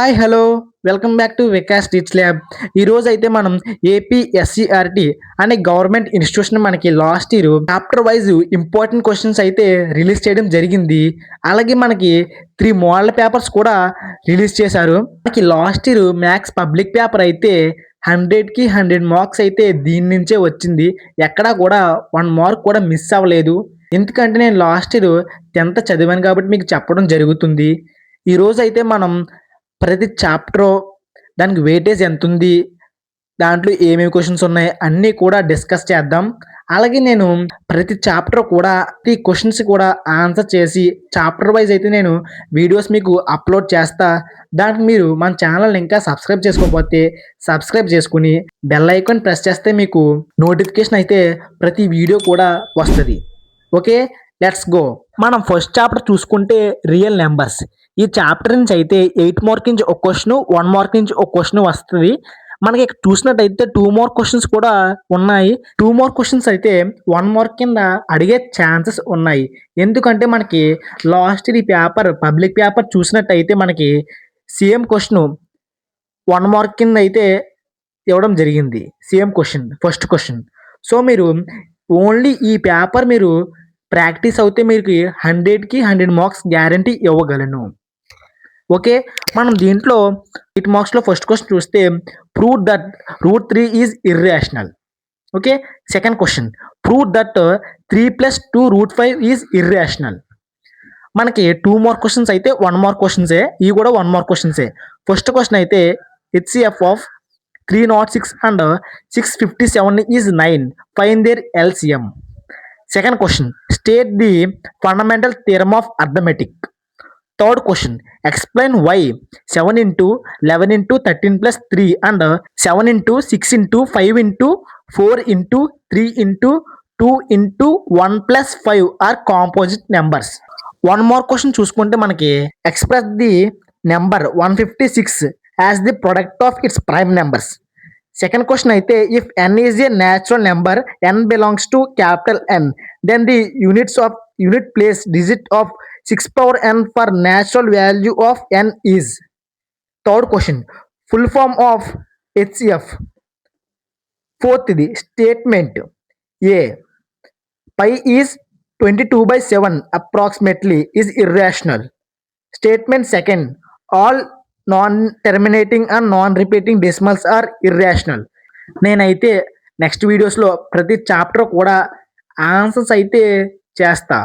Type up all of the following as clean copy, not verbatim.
Hi hello welcome back to Vikas teach lab. ఈరోజు అయితే మనం ఏపీఎస్సిఆర్టీ అనే గవర్నమెంట్ ఇన్స్టిట్యూషన్ మనకి last year chapter wise important questions అయితే రిలీజ్ చేయడం జరిగింది. అలాగే మనకి 3 మోడల్ పేపర్స్ కూడా రిలీజ్ చేశారు. మనకి last year maths public paper అయితే 100కి 100 మార్క్స్ అయితే దీని నుంచే వచ్చింది. ఎక్కడా కూడా 1 మార్క్ కూడా మిస్ అవ్వలేదు. ఎందుకంటే నేను లాస్ట్ ఇయర్ 10th చదివాను కాబట్టి మీకు చెప్పడం జరుగుతుంది. ఈరోజు అయితే మనం ప్రతి చాప్టరు దానికి వెయిటేజ్ ఎంతుంది, దాంట్లో ఏమేమి క్వశ్చన్స్ ఉన్నాయి అన్నీ కూడా డిస్కస్ చేద్దాం. అలాగే నేను ప్రతి చాప్టర్ కూడా ప్రతి క్వశ్చన్స్ కూడా ఆన్సర్ చేసి చాప్టర్ వైజ్ అయితే నేను వీడియోస్ మీకు అప్లోడ్ చేస్తా. దానికి మీరు మన ఛానల్ని ఇంకా సబ్స్క్రైబ్ చేసుకోకపోతే సబ్స్క్రైబ్ చేసుకుని బెల్ ఐకాన్ ప్రెస్ చేస్తే మీకు నోటిఫికేషన్ అయితే ప్రతి వీడియో కూడా వస్తుంది. Okay, let's go. మనం ఫస్ట్ చాప్టర్ చూసుకుంటే రియల్ నెంబర్స్. ఈ చాప్టర్ నుంచి అయితే 8 మార్క్ నుంచి ఒక క్వశ్చన్, 1 మార్క్ నుంచి ఒక క్వశ్చన్ వస్తుంది. మనకి ఇక్కడ చూసినట్టయితే 2 మార్క్ క్వశ్చన్స్ కూడా ఉన్నాయి. 2 మార్క్ క్వశ్చన్స్ అయితే 1 మార్క్ కింద అడిగే ఛాన్సెస్ ఉన్నాయి. ఎందుకంటే మనకి లాస్ట్ ఈ పేపర్ పబ్లిక్ పేపర్ చూసినట్టయితే మనకి సేమ్ క్వశ్చన్ 1 మార్క్ కింద అయితే ఇవ్వడం జరిగింది. Same question, first question. So మీరు ఓన్లీ ఈ పేపర్ మీరు ప్రాక్టీస్ అవుతే మీకు 100కి 100 మార్క్స్ గ్యారంటీ ఇవ్వగలను. ఓకే, మనం దీంట్లో 8 మార్క్స్లో ఫస్ట్ క్వశ్చన్ చూస్తే prove that √3 is irrational. Okay, second question prove that 3 + 2 √5 is irrational. మనకి 2 మార్క్ క్వశ్చన్స్ అయితే 1 మార్క్ క్వశ్చన్సే, ఇవి కూడా 1 మార్క్ క్వశ్చన్సే. ఫస్ట్ క్వశ్చన్ అయితే HCF of 306 and 657 is 9, find there LCM. Second question, state the fundamental theorem of arithmetic. Third question, explain why 7 into 11 into 13 plus 3 and 7 into 6 into 5 into 4 into 3 into 2 into 1 plus 5 are composite numbers. One more question చూసుకుంటే మనకి express the number 156 as the product of its prime numbers. Second question అయితే if n is a natural number, n belongs to capital N, then the unit place digit of 6 power n for natural value of n is. Third question, full form of HCF. Fourth, the statement A, pi is 22/7 approximately is irrational. Statement second, all non-terminating and non-repeating decimals are irrational. నేనైతే next వీడియోస్లో ప్రతి chapter కూడా answers అయితే చేస్తా.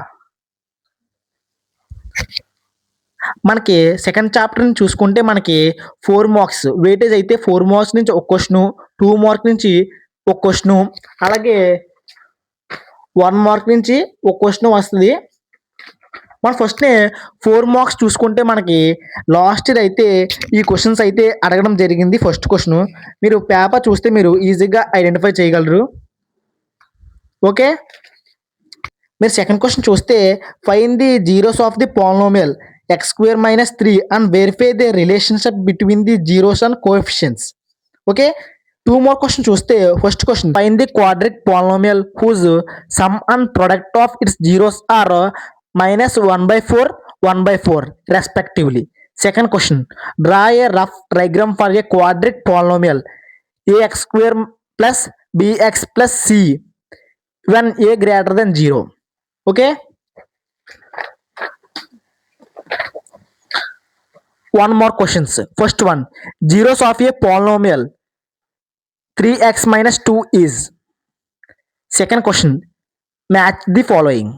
మనకి second చాప్టర్ని చూసుకుంటే మనకి 4 marks weightage అయితే 4 మార్క్స్ నుంచి ఒక క్వశ్చను, 2 మార్క్ నుంచి ఒక క్వశ్చను, అలాగే 1 మార్క్ నుంచి ఒక క్వశ్చన్ వస్తుంది. మనం ఫస్ట్నే 4 మార్క్స్ చూసుకుంటే మనకి లాస్ట్ ఇయర్ అయితే ఈ క్వశ్చన్స్ అయితే అడగడం జరిగింది. ఫస్ట్ క్వశ్చన్ మీరు పేపర్ చూస్తే మీరు ఈజీగా ఐడెంటిఫై చేయగలరు. ఓకే, మీరు సెకండ్ క్వశ్చన్ చూస్తే find the zeros of the polynomial x² - 3 and verify the relationship between the zeros and coefficients. Okay, 2 more question చూస్తే first question find the quadratic polynomial whose sum and product of its zeros are -1/4, 1/4 respectively. Second question, draw a rough diagram for a quadratic polynomial ax² plus bx plus c when a greater than 0. Okay, one more questions. First one, zeros of a polynomial 3x - 2 is. Second question, match the following.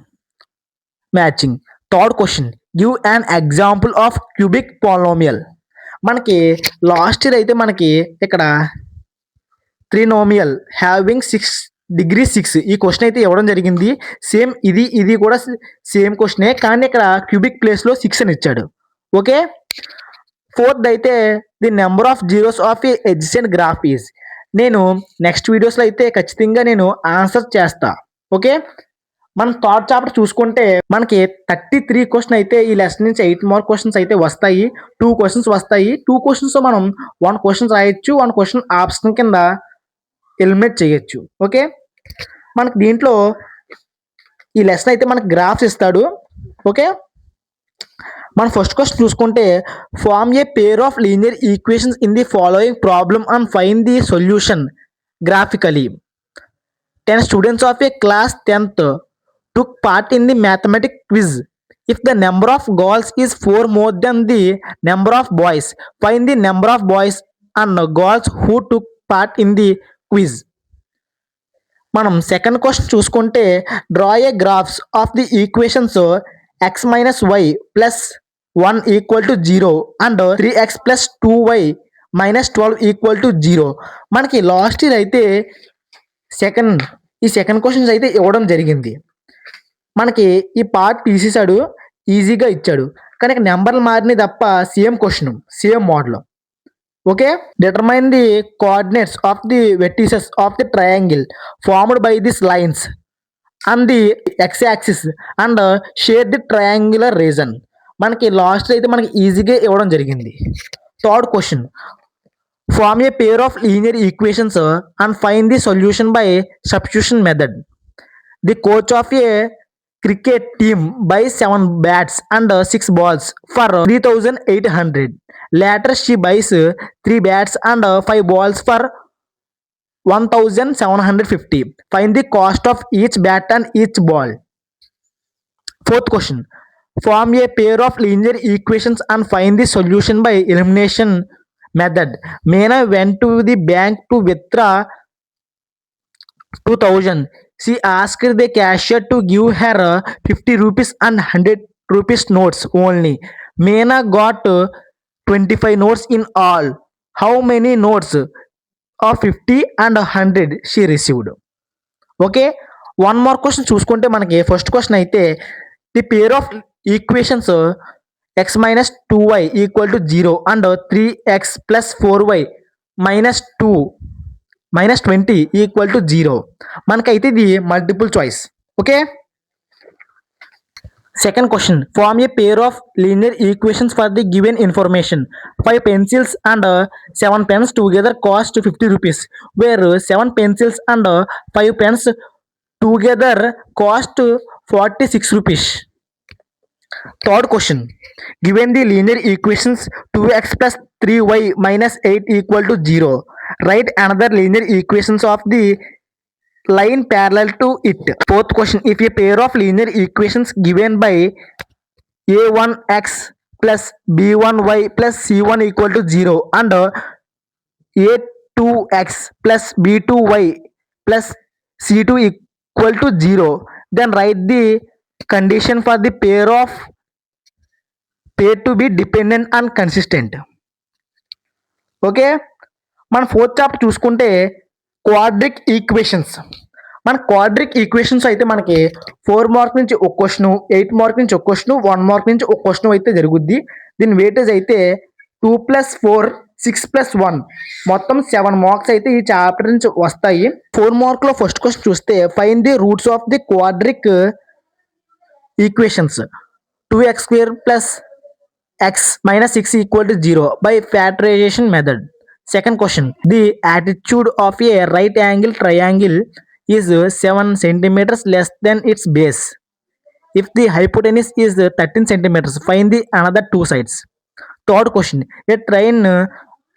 Matching. Third question, give an example of cubic polynomial. మనకి last year అయితే మనకి ఇక్కడ ట్రినోమియల్ having 6 degrees 6 ఈ question అయితే ఇవ్వడం జరిగింది. Same ఇది కూడా సేమ్ క్వశ్చనే, కానీ ఇక్కడ క్యూబిక్ ప్లేస్లో 6 అని ఇచ్చాడు. ఓకే, ఫోర్త్ అయితే the number of zeros of A adjacent graph is. నేను నెక్స్ట్ వీడియోస్లో అయితే ఖచ్చితంగా నేను ఆన్సర్ చేస్తా. ఓకే, మనం థర్డ్ చాప్టర్ చూసుకుంటే మనకి 33 క్వశ్చన్ అయితే ఈ లెసన్ నుంచి 8 మార్క్ క్వశ్చన్స్ అయితే వస్తాయి. 2 క్వశ్చన్స్ వస్తాయి. 2 క్వశ్చన్స్ మనం 1 క్వశ్చన్ రాయొచ్చు, 1 క్వశ్చన్ ఆప్షన్ కింద ఎలిమినేట్ చేయొచ్చు. ఓకే, మనకి దీంట్లో ఈ లెసన్ అయితే మనకి గ్రాఫ్స్ ఇస్తాడు. ఓకే, మన ఫస్ట్ క్వశ్చన్ చూసుకుంటే form a pair of linear equations in the following problem and find the solution graphically. 10 students of a class 10th took part in the mathematics quiz. If the number of girls is 4 more than the number of boys, find the number of boys and girls who took part in the quiz. మనం second question చూసుకుంటే draw a graphs of the equations x minus y plus 1 equal to 0 and 3x plus 2y minus 12 equal to 0. మనకి last year అయితే ఈ second questions అయితే ఇవ్వడం జరిగింది. మనకి ఈ పార్ట్ తీసేసాడు, ఈజీగా ఇచ్చాడు, కానీ నెంబర్లు మారినాయి తప్ప same question, same model. Okay, determine the coordinates of the vertices of the triangle formed by this lines and the x axis and shade the triangular region. మనకి లాస్ట్ అయితే మనకి ఈజీగా ఇవ్వడం జరిగింది. Third question form a pair of linear equations and find the solution by substitution method. The coach of a cricket team buys 7 bats and 6 balls for 3,800. Later she buys 3 bats and 5 balls for 1,750. Find the cost of each bat and each ball. Fourth question. Form a pair of linear equations and find the solution by elimination method. Meena went to the bank to withdraw 2,000. She asked the cashier to give her 50 rupees and 100 rupees notes only. Meena got 25 notes in all. How many notes of 50 and 100 she received? Okay, one more question చూసుకుంటే మనకి first question అయితే the pair of equations x minus 2y equal to 0 and 3x plus 4y minus 20 equal to 0. మనకైతే ఇది multiple choice. Okay, second question form a pair of linear equations for the given information. 5 pencils and 7 pens together cost 50 rupees, where 7 pencils and 5 pens together cost 46 rupees. Third question, given the linear equations 2x plus 3y minus 8 equal to 0, write another linear equations of the line parallel to it. Fourth question, if a pair of linear equations given by a1x plus b1y plus c1 equal to 0 and a2x plus b2y plus c2 equal to 0, then write the condition for the pair to be dependent and consistent. Okay, మన fourth chapter చూసుకుంటే quadric equations. మన quadric equations అయితే మనకి 4 mark నుంచి ఒక question, 8 mark నుంచి ఒక question, 1 mark నుంచి ఒక క్వశ్చన్ అయితే జరుగుద్ది. దీని వెయిటేజ్ అయితే 2 + 4 6 + 1 మొత్తం 7 మార్క్స్ అయితే ఈ చాప్టర్ నుంచి వస్తాయి. 4 మార్క్లో ఫస్ట్ క్వశ్చన్ చూస్తే find the roots of the quadric equations 2x² plus x minus 6 equal to 0 by factorization method. Second question, the attitude of a right angle triangle is 7 centimeters less than its base. If the hypotenuse is 13 centimeters, find the another two sides. Third question, a train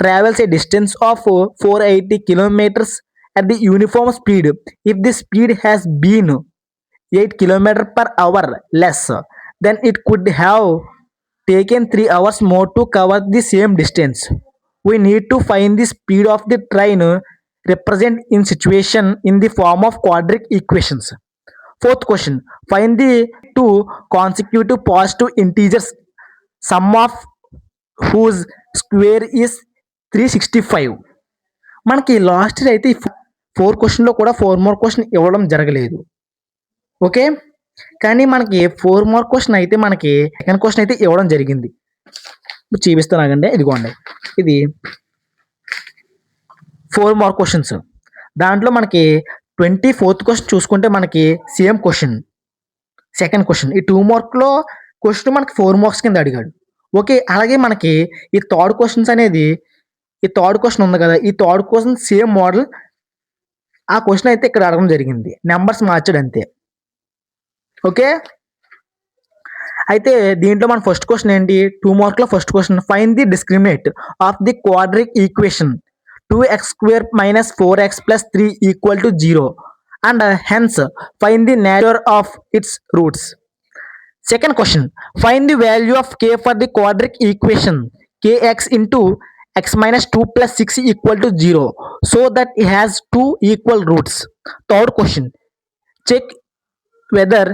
travels a distance of 480 kilometers at the uniform speed. If the speed has been 8 kilometers per hour less, then it could have taken 3 hours more to cover the same distance. We need to find the speed of the train represent in situation in the form of quadratic equations. Fourth question, find the two consecutive positive integers sum of whose square is 365. మనకి last అయితే 4 క్వశ్చన్లో కూడా 4 mark question ఇవ్వడం జరగలేదు. Okay, కానీ మనకి 4 mark question అయితే మనకి సెకండ్ క్వశ్చన్ అయితే ఇవ్వడం జరిగింది. చూపిస్తానండి, ఇదిగోండి, ఇది 4 మార్క్ క్వశ్చన్స్. దాంట్లో మనకి 24th క్వశ్చన్ చూసుకుంటే మనకి సేమ్ క్వశ్చన్ సెకండ్ క్వశ్చన్. ఈ 2 మార్క్లో క్వశ్చన్ మనకి 4 మార్క్స్ కింద అడిగాడు. ఓకే, అలాగే మనకి ఈ థర్డ్ క్వశ్చన్స్ అనేది, ఈ థర్డ్ క్వశ్చన్ ఉంది కదా, ఈ థర్డ్ క్వశ్చన్ సేమ్ మోడల్. ఆ క్వశ్చన్ అయితే ఇక్కడ అడగడం జరిగింది, నెంబర్స్ మార్చాడు అంతే. ఓకే, అయితే దీంట్లో మన ఫస్ట్ క్వశ్చన్ ఏంటి, 2 మార్క్లో first question, find the discriminant of the quadratic equation 2x² - 4x + 3 = 0 and hence find the nature of its roots. Second question, find the value of k for the quadratic equation kx into x minus 2 plus 6 equal to 0 so that it has two equal roots. Third question, check whether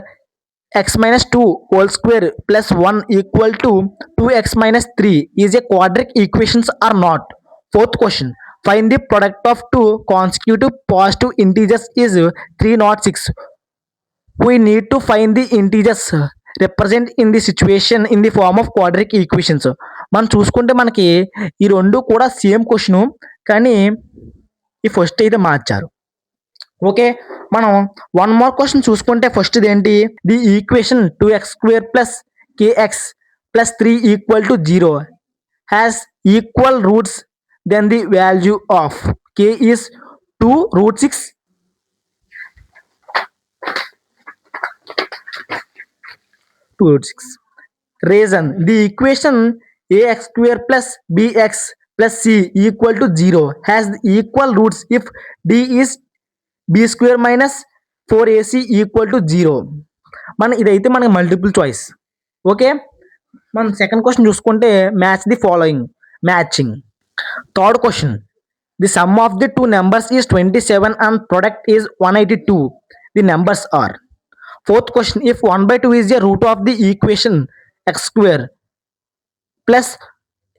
x minus 2 whole square plus 1 equal to 2x minus 3 is a quadratic equations or not. Fourth question, find the product of two consecutive positive integers is 306. We need to find the integers represent in the situation in the form of quadratic equations. మనం చూసుకుంటే మనకి ఈ రెండు కూడా same question, కానీ ఈ first అయితే మార్చారు. ఓకే, మనం వన్ మోర్ క్వశ్చన్ చూసుకుంటే ఫస్ట్ ఏంటి, the equation 2x² + kx + 3 = 0 has equal roots then the value of k is 2√6. Reason, the equation ax² + bx + c = 0 has the equal roots if d is b² - 4ac = 0. మన ఇదైతే మనకి multiple choice. Okay, మనం second question చూసుకుంటే match the following, matching. Third question, the sum of the two numbers is 27 and product is 182. The numbers are. Fourth question, if 1/2 is a root of the equation x² plus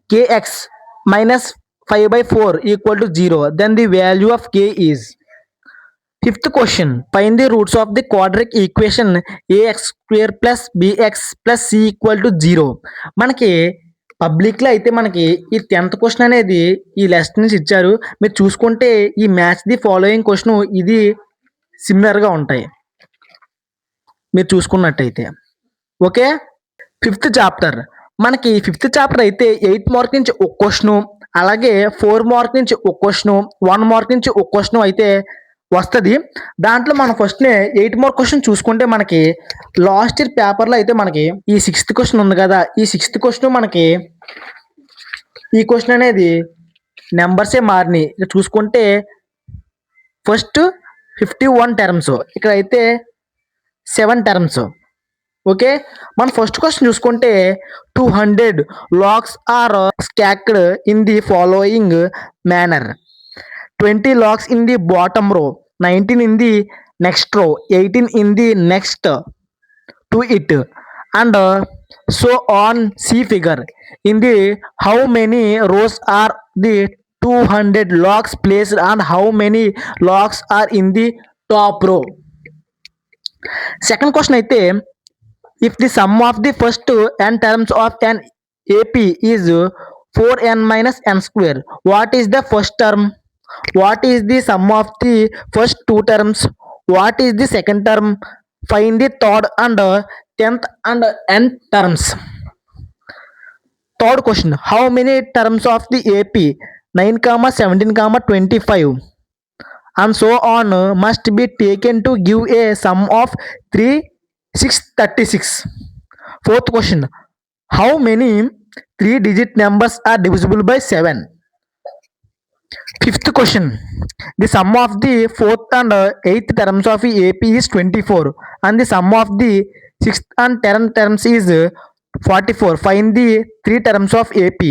kx minus 5/4 = 0, then the value of k is. Fifth question, find the roots of the quadratic equation ax² + bx + c = 0. మనకి పబ్లిక్లో అయితే మనకి ఈ 10th question అనేది ఈ lesson నుంచి ఇచ్చారు. మీరు చూసుకుంటే ఈ మ్యాచ్ ది ఫాలోయింగ్ క్వశ్చన్ ఇది సిమిలర్గా ఉంటాయి మీరు చూసుకున్నట్టయితే. ఓకే, ఫిఫ్త్ చాప్టర్, మనకి ఫిఫ్త్ చాప్టర్ అయితే 8 మార్క్ నుంచి ఒక క్వశ్చను, అలాగే 4 మార్క్ నుంచి ఒక క్వశ్చను, 1 మార్క్ నుంచి ఒక క్వశ్చన్ అయితే వస్తుంది. దాంట్లో మనం ఫస్ట్నే 8 మార్క్ క్వశ్చన్ చూసుకుంటే మనకి లాస్ట్ ఇయర్ పేపర్లో అయితే మనకి ఈ 6th క్వశ్చన్ ఉంది కదా, ఈ 6th క్వశ్చన్ మనకి ఈ క్వశ్చన్ అనేది నెంబర్సే మారినాయి. ఇక్కడ చూసుకుంటే ఫస్ట్ 51 టర్మ్స్, ఇక్కడ అయితే 7 టర్మ్స్. ఓకే, మన ఫస్ట్ క్వశ్చన్ చూసుకుంటే 200 logs are stacked in the following manner. 20 logs in the bottom row, 19 in the next row, 18 in the next to it, and so on. See figure. In the how many rows are the 200 logs placed and how many logs are in the top row. Second question అయితే, if the sum of the first n terms of an AP is 4n minus n², what is the first term? What is the sum of the first two terms? What is the second term? Find the third and 10th and nth terms. Third question, how many terms of the AP 9, 17, 25 and so on must be taken to give a sum of 3, 6, 36. Fourth question, how many 3-digit numbers are divisible by 7? Fifth question, the sum of the 4th and 8th terms of AP is 24 and the sum of the 6th and 10th terms is 44. Find the 3 terms of AP.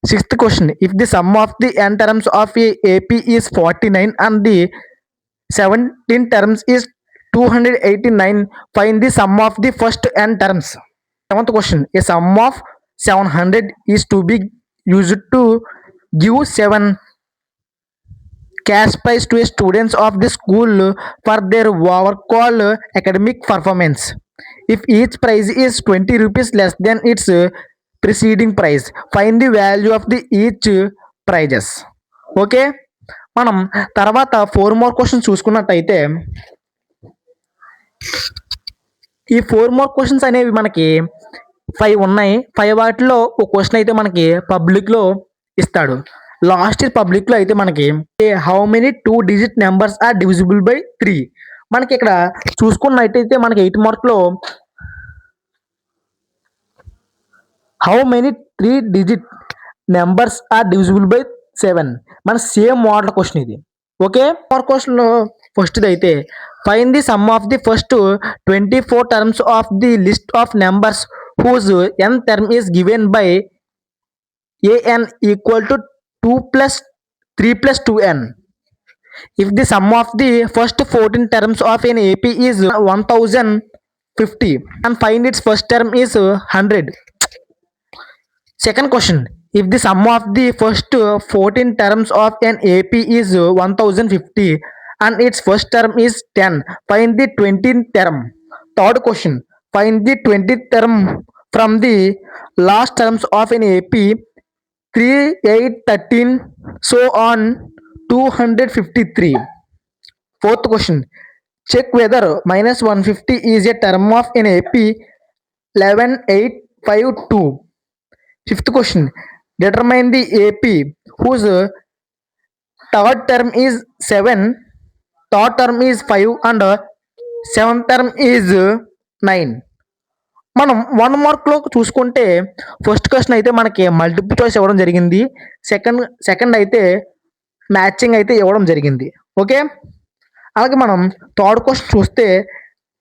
Sixth question, if the sum of the n terms of AP is 49 and the 17 terms is 289, find the sum of the first n terms. Seventh question, a sum of 700 is to be used to give 7 cash prize to students of the school for their overall academic performance. If each prize is 20 rupees less than its preceding prize, find the value of the each prizes. Okay, మనం తర్వాత 4 more questions చూసుకున్నట్టయితే ఈ 4 more questions అనేవి మనకి 5 ఉన్నాయి. 5 వాటిలో ఒక question అయితే మనకి పబ్లిక్లో ఇస్తాడు. లాస్ట్ ఇయర్ పబ్లిక్లో అయితే మనకి how many 2-digit numbers are divisible by 3. మనకి ఇక్కడ చూసుకున్నట్టయితే మనకి 8 మార్క్లో how many 3 digit numbers are divisible by 7? మన సేమ్ మోడల్ క్వశ్చన్ ఇది. ఓకే, ఫర్ క్వశ్చన్ ఫస్ట్ అయితే find the sum of the first 24 terms of the list of numbers whose n term is given by an equal to 2 plus 3 plus 2n. If the sum of the first 14 terms of an AP is 1050 and find its first term is 100. Second question, if the sum of the first 14 terms of an AP is 1050 and its first term is 10, find the 20th term. Third question, find the 20th term from the last terms of an AP 3, 8, 13, so on 253. Fourth question, check whether minus 150 is a term of an AP 11, 8, 5, 2. Fifth question, determine the AP whose third term is 7, third term is 5 and seventh term is 9. మనం 1 మార్క్లో చూసుకుంటే first question అయితే మనకి multiple choice ఇవ్వడం జరిగింది. Second అయితే matching అయితే ఇవ్వడం జరిగింది. ఓకే, అలాగే మనం థర్డ్ క్వశ్చన్ చూస్తే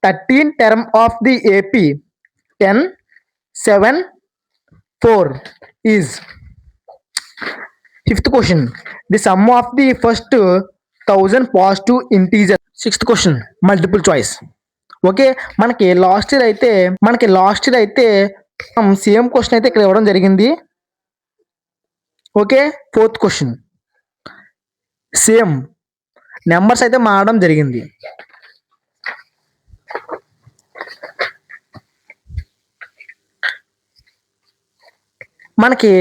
13 term of the AP 10, 7, 4 is. Fifth question, the sum of the first 1000 positive integer. Sixth question multiple choice. Okay, మనకి లాస్ట్ ఇయర్ అయితే సేమ్ క్వశ్చన్ అయితే ఇక్కడ ఇవ్వడం జరిగింది. Okay, fourth question same numbers అయితే మారడం జరిగింది. మనకి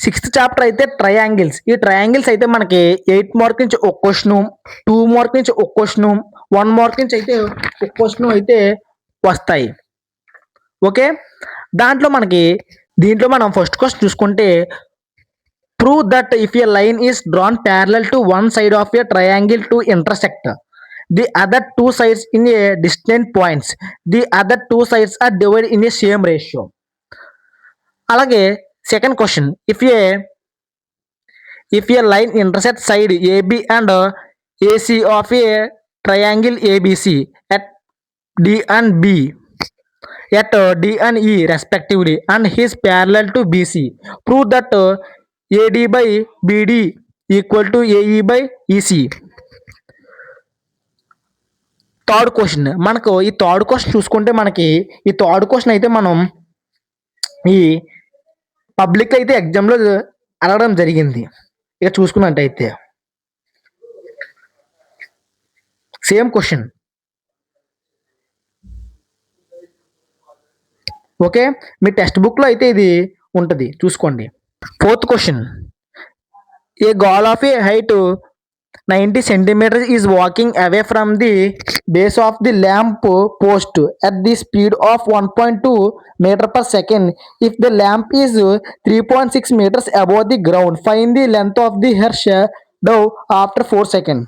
సిక్స్త్ చాప్టర్ అయితే ట్రయాంగిల్స్. ఈ ట్రయాంగిల్స్ అయితే మనకి 8 మార్క్ నుంచి ఒక క్వశ్చన్, 2 మార్క్ నుంచి ఒక క్వశ్చన్, 1 మార్క్ నుంచి అయితే ఒక క్వశ్చన్ అయితే వస్తాయి. ఓకే, దీంట్లో మనం ఫస్ట్ క్వశ్చన్ చూసుకుంటే prove that if a line is drawn parallel to one side of a triangle to intersect the other two sides in a distinct points, the other two sides are divided in a same ratio. అలాగే second question, if a line intersects side AB and AC of a triangle ABC at D and B, at D and E respectively, and is parallel to BC, prove that AD by BD equal to AE by EC. Third question, మనకు ఈ third question చూసుకుంటే మనకి ఈ third question అయితే మనం ఈ public అయితే ఎగ్జామ్లో అడగడం జరిగింది. ఇక చూసుకున్నట్టయితే సేమ్ క్వశ్చన్. ఓకే, మీ టెక్స్ట్ బుక్లో అయితే ఇది ఉంటుంది, చూసుకోండి. Fourth question, A girl of A height 90 centimeters is walking away from the base of the lamp post at the speed of 1.2 meter per second. If the lamp is 3.6 meters above the ground, find the length of the her shadow after 4 seconds.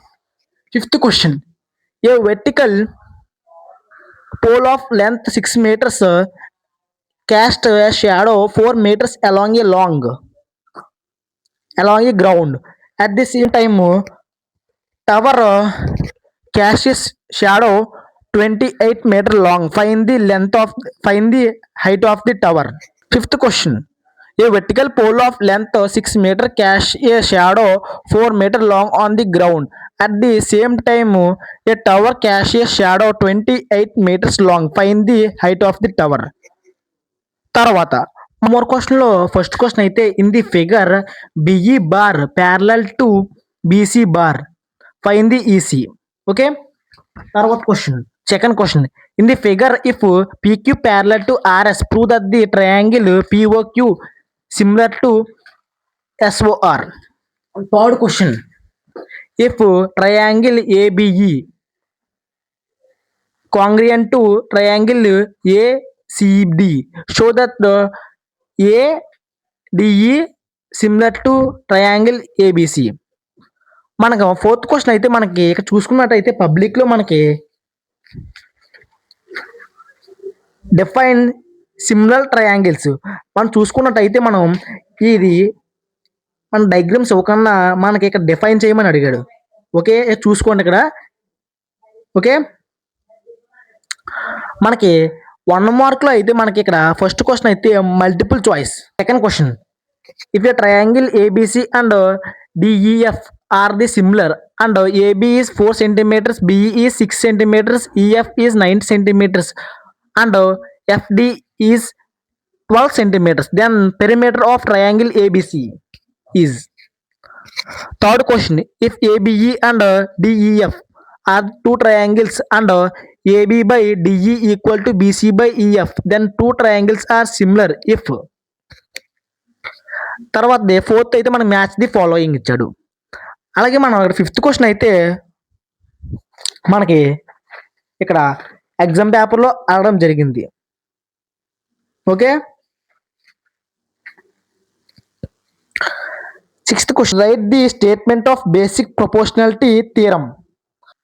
Fifth question, a vertical pole of length 6 meters cast a shadow 4 meters along a ground. At the same time, tower casts shadow 28 meter long. Find the height of the tower. Fifth question, a vertical pole of length 6 meter casts a shadow 4 meter long on the ground. At the same time, a tower casts a shadow 28 meters long. Find the height of the tower. తర్వాత more క్వశ్చన్లో first question అయితే in the figure BE bar parallel to BC bar, find the EC. Okay, తర్వాత question second question, in the figure if PQ parallel to RS prove that the triangle POQ similar to SOR. Third question, if triangle ABE congruent to triangle ACD, show that the ADE similar to triangle ABC. మనకు fourth question అయితే మనకి ఇక్కడ చూసుకున్నట్టయితే పబ్లిక్లో మనకి define similar triangles మనం చూసుకున్నట్టయితే మనం ఇది మన డయాగ్రామ్స్ ఇవ్వకుండా మనకి ఇక్కడ డిఫైన్ చేయమని అడిగాడు. ఓకే, చూసుకోండి ఇక్కడ. ఓకే, మనకి 1 మార్క్లో అయితే మనకి ఇక్కడ ఫస్ట్ క్వశ్చన్ అయితే multiple choice. Second question, if a triangle ABC and DEF are the similar and AB is 4 centimeters, BE is 6 centimeters, EF is 9 centimeters and FD is 12 centimeters, then perimeter of triangle ABC is. Third question, if ABE and DEF are two triangles and AB by DE equal to BC by EF, then two triangles are similar if. తర్వాత fourth అయితే మనకి match the following ఇచ్చాడు. అలాగే మనం ఇక్కడ fifth question అయితే మనకి ఇక్కడ ఎగ్జామ్ పేపర్లో అడగడం జరిగింది. Okay, sixth question, write the statement of basic proportionality theorem.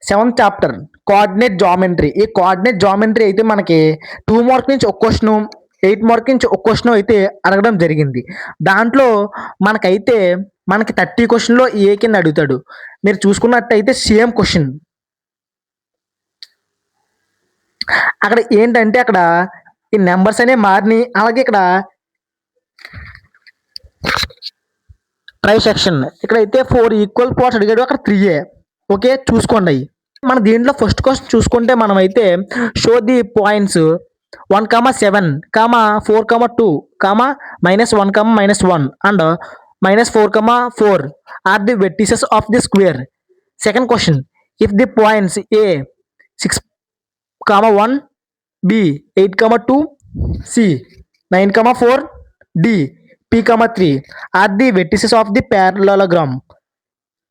Seventh chapter coordinate geometry. ఈ కోఆర్డినేట్ జామెట్రీ అయితే మనకి 2 మార్క్ నుంచి ఒక క్వశ్చన్, 8 మార్క్ నుంచి ఒక క్వశ్చన్ అయితే అడగడం జరిగింది. దాంట్లో మనకైతే మనకి 30 క్వశ్చన్లో ఏ కింద అడుగుతాడు. మీరు చూసుకున్నట్టయితే సేమ్ క్వశ్చన్. అక్కడ ఏంటంటే అక్కడ ఈ నెంబర్స్ అనేవి మారినాయి. అలాగే ఇక్కడ ట్రై సెక్షన్ ఇక్కడైతే 4 ఈక్వల్ పార్ట్స్ అడిగాడు, అక్కడ 3 ఓకే, చూసుకోండి. మన దీంట్లో ఫస్ట్ క్వశ్చన్ చూసుకుంటే మనం అయితే show the points 1, 7, 4, 2, -1, -1 and -4, 4 are the vertices of the square. Second question, if the points A 6, 1, B 8, 2, C 9, 4, D P, 3 are the vertices of the parallelogram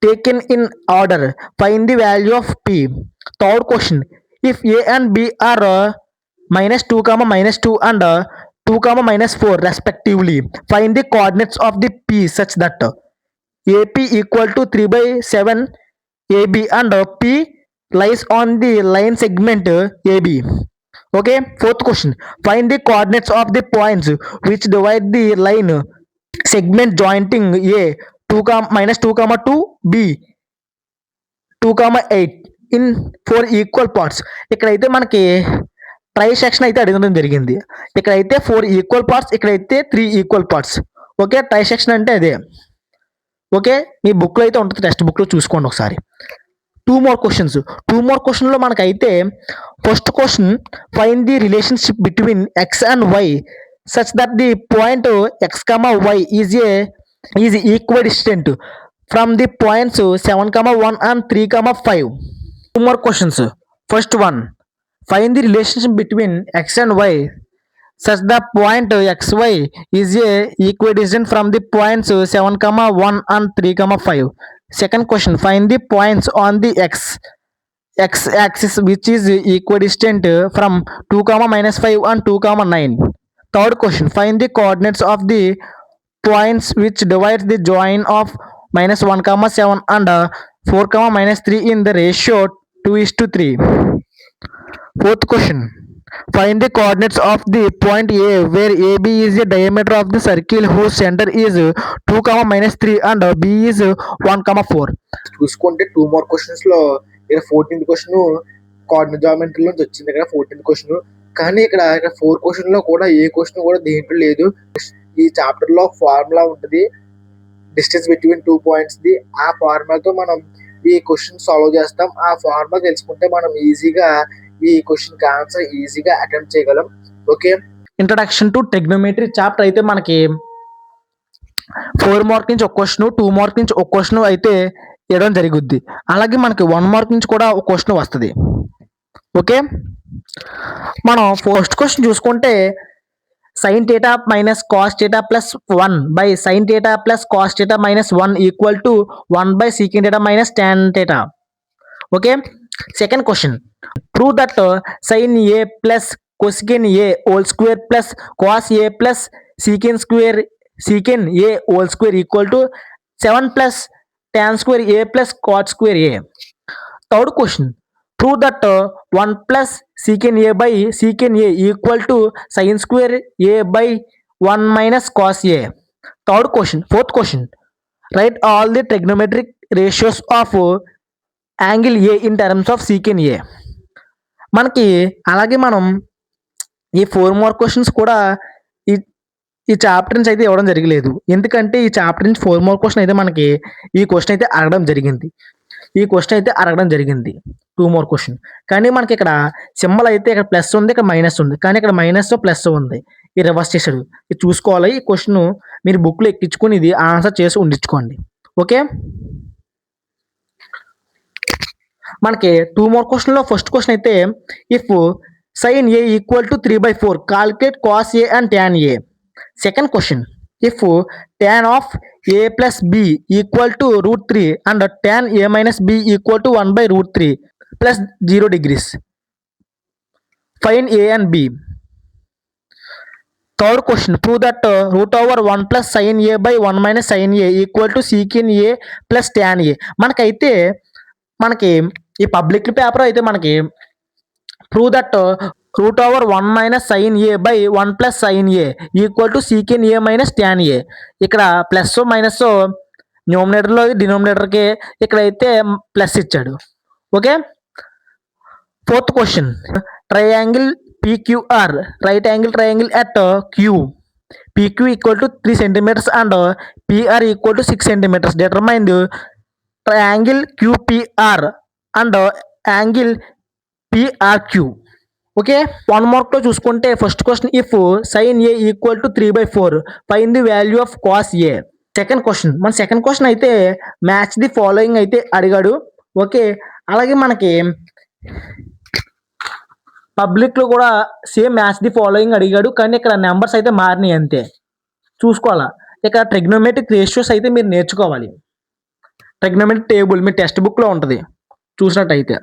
taken in order. Find the value of P. Third question, if A and B are -2, -2 and 2, -4 respectively, find the coordinates of the P such that AP equal to 3/7 AB and P lies on the line segment AB. Okay, fourth question, find the coordinates of the points which divide the line segment jointing A 2, -2, 2, B 2, 8 in 4 equal parts. ఇక్కడైతే మనకి try section అయితే అడగడం జరిగింది. ఇక్కడైతే 4 equal parts, ఇక్కడైతే 3 equal parts. Okay, try section అంటే అదే. Okay, మీ బుక్లో అయితే ఉంటుంది, టెక్స్ట్ బుక్లో చూసుకోండి ఒకసారి. 2 more questions. 2 more questionలో మనకైతే first question, find the relationship between x and y such that the point x, y is equidistant from the points 7, 1 and 3, 5. 2 more questions. First one, find the relationship between x and y such that point xy is equidistant from the points 7, 1 and 3, 5. Second question, find the points on the x axis which is equidistant from 2, -5 and 2, 9. Third question, find the coordinates of the points which divides the join of -1, 7 and 4, -3 in the ratio 2:3. Fourth question, find the coordinates of the point A where AB is the diameter of the circle whose center is 2, -3 and B is 1, 4. చూసుకుంటే 2 more questions లో ఇక్కడ 14th question coordinate geometry నుంచి వచ్చింది. ఇక్కడ 14th question, కానీ ఇక్కడ 4 question లో కూడా ఏ క్వశ్చన్ కూడా దేంట్లో లేదు. ఈ చాప్టర్ లో ఫార్ములా ఉంటుంది డిస్టెన్స్ బిట్వీన్ 2 పాయింట్స్ ది. ఆ ఫార్ములాతో మనం ఈ క్వశ్చన్ సాల్వ్ చేస్తాం. ఆ ఫార్ములా తెలుసుకుంటే మనం ఈజీగా ఈ క్వశ్చన్ కి ఆన్సర్ ఈజీగా అటెంప్ట్ చేయగలం. Okay, introduction to trigonometry chapter అయితే మనకి 4 మార్క్ నుంచి ఒక క్వశ్చన్, 2 మార్క్ నుంచి ఒక క్వశ్చన్ అయితే ఇవ్వడం జరుగుద్ది. అలాగే మనకి 1 మార్క్ నుంచి కూడా ఒక క్వశ్చన్ వస్తుంది. ఓకే, మనం ఫస్ట్ క్వశ్చన్ చూసుకుంటే sin theta minus cos theta plus 1 by sin theta plus cos theta minus 1 equal to 1 by secant theta minus tan theta. Okay, second question, prove that sin A plus cosecant A whole square plus cos A plus secant A whole square equal to 7 plus tan square A plus cot square A. Third question, Prove that 1 plus secant A by secant A equal to sin square A by 1 minus cos A. Fourth question. Write all the trigonometric ratios of angle A in terms of secant A. మనకి అలాగే మనం ఈ 4 mark questions కూడా ఈ ఈ chapter నుంచి అయితే ఇవ్వడం జరగలేదు. ఎందుకంటే ఈ చాప్టర్ నుంచి 4 మార్క్ క్వశ్చన్ అయితే మనకి ఈ క్వశ్చన్ అయితే అడగడం జరిగింది. 2 మార్క్ క్వశ్చన్. కానీ మనకి ఇక్కడ సింబల్ అయితే ఇక్కడ ప్లస్ ఉంది, ఇక్కడ మైనస్ ఉంది. కానీ ఇక్కడ మైనస్ ప్లస్ ఉంది. ఇది రివర్స్ చేశాడు. ఇది చూసుకోవాలి. ఈ క్వశ్చన్ మీరు బుక్లో ఎక్కించుకొని ఇది ఆన్సర్ చేసి ఉండించుకోండి. ఓకే, మనకి 2 మార్క్ క్వశ్చన్లో ఫస్ట్ క్వశ్చన్ అయితే if sin A equal to 3/4 calculate cos A and tan A. Second question, if tan of A plus B equal to √3 and tan A minus B equal to 1/√3 plus 0 degrees, find A and B. Third question, prove that root over 1 plus sin A by 1 minus sin A equal to secant A plus tan A. మనకి ఈ public paper అయితే మనకి prove that root over 1 minus sine A by 1 plus sine A equal to secant A minus tan A. ఇక్కడ plus minus న్యూమినేటర్లో డినోమినేటర్కి ఇక్కడైతే plus ఇచ్చాడు. Okay, fourth question, triangle PQR, right angle triangle at Q. PQ equal to 3 centimeters and PR equal to 6 centimeters. Determine triangle QPR and angle PRQ. Okay, 1 మార్క్లో చూసుకుంటే first question if sine A equal to 3/4 find the value of cos A. Second question అయితే match the following అయితే అడిగాడు. Okay, అలాగే మనకి పబ్లిక్లో కూడా same match the following అడిగాడు. కానీ ఇక్కడ నెంబర్స్ అయితే మారినాయి అంతే, చూసుకోవాలా. ఇక్కడ ట్రిగ్నోమెట్రిక్ రేషియోస్ అయితే మీరు నేర్చుకోవాలి. ట్రిగ్నోమెట్రిక్ టేబుల్ మీ టెక్స్ట్ బుక్లో ఉంటుంది చూసినట్టయితే.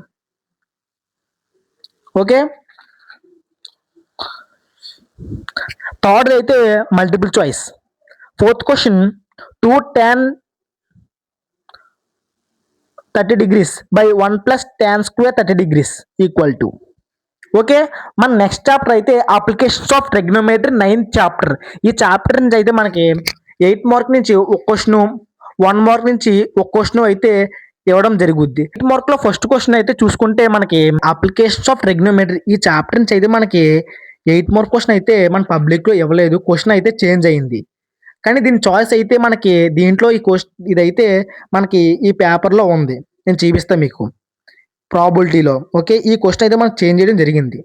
ఓకే, థర్డ్ అయితే multiple choice. Fourth question, 2 tan 30 degrees by 1 plus tan square 30 degrees equal to. Okay, మన నెక్స్ట్ చాప్టర్ అయితే applications of trigonometry 9th chapter. ఈ చాప్టర్ నుంచి అయితే మనకి 8 మార్క్ నుంచి ఒక క్వశ్చన్, 1 మార్క్ నుంచి ఒక క్వశ్చన్ అయితే ఇవ్వడం జరుగుద్ది. 8 మార్క్లో ఫస్ట్ క్వశ్చన్ అయితే చూసుకుంటే మనకి అప్లికేషన్స్ ఆఫ్ ట్రిగ్నోమెట్రీ ఈ చాప్టర్ నుంచి అయితే మనకి 8 మార్క్ క్వశ్చన్ అయితే మన పబ్లిక్లో ఇవ్వలేదు. క్వశ్చన్ అయితే చేంజ్ అయింది. కానీ దీని చాయిస్ అయితే మనకి దీంట్లో ఈ క్వశ్చన్ ఇదైతే మనకి ఈ పేపర్లో ఉంది. నేను చూపిస్తాను మీకు ప్రాబిలిటీలో. ఓకే, ఈ క్వశ్చన్ అయితే మనకు చేంజ్ చేయడం జరిగింది.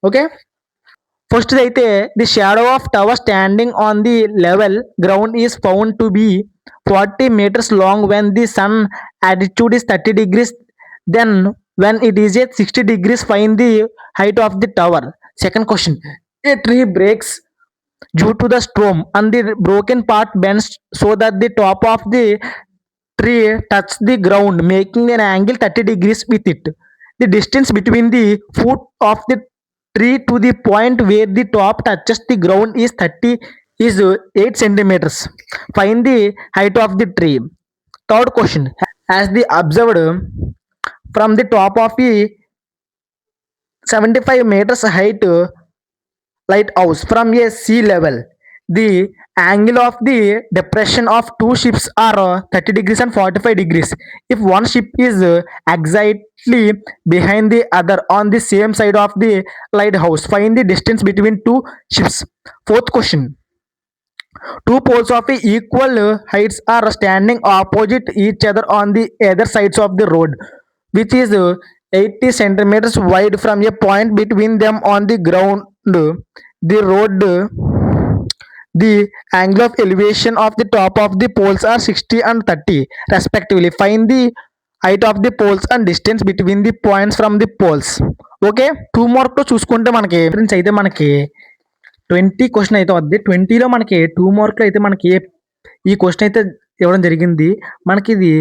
ఓకే, ఫస్ట్ అయితే the shadow of tower standing on the level ground is found to be 40 meters long when the sun attitude is 30 degrees. Then when it is at 60 degrees, find the height of the tower. Second question, a tree breaks due to the storm and the broken part bends so that the top of the tree touches the ground, making an angle 30 degrees with it. The distance between the foot of the tree to the point where the top touches the ground is 8 centimeters. Find the height of the tree. Third question, as the observed from the top of a 75 meters height lighthouse from a sea level, the angle of the depression of two ships are 30 degrees and 45 degrees. If one ship is exactly behind the other on the same side of the lighthouse, find the distance between two ships. Fourth question, two poles of equal heights are standing opposite each other on the other sides of the road, which is 80 centimeters wide from a point between them on the ground. The road, the angle of elevation of the top of the poles are 60 and 30 respectively. Find the height of the poles and distance between the points from the poles. Okay, 2 మార్క్లో చూసుకుంటే మనకి అయితే మనకి 20 question అయితే వద్ది. 20లో మనకి 2 మార్క్లో అయితే మనకి ఈ question అయితే ఇవ్వడం జరిగింది. మనకి ఇది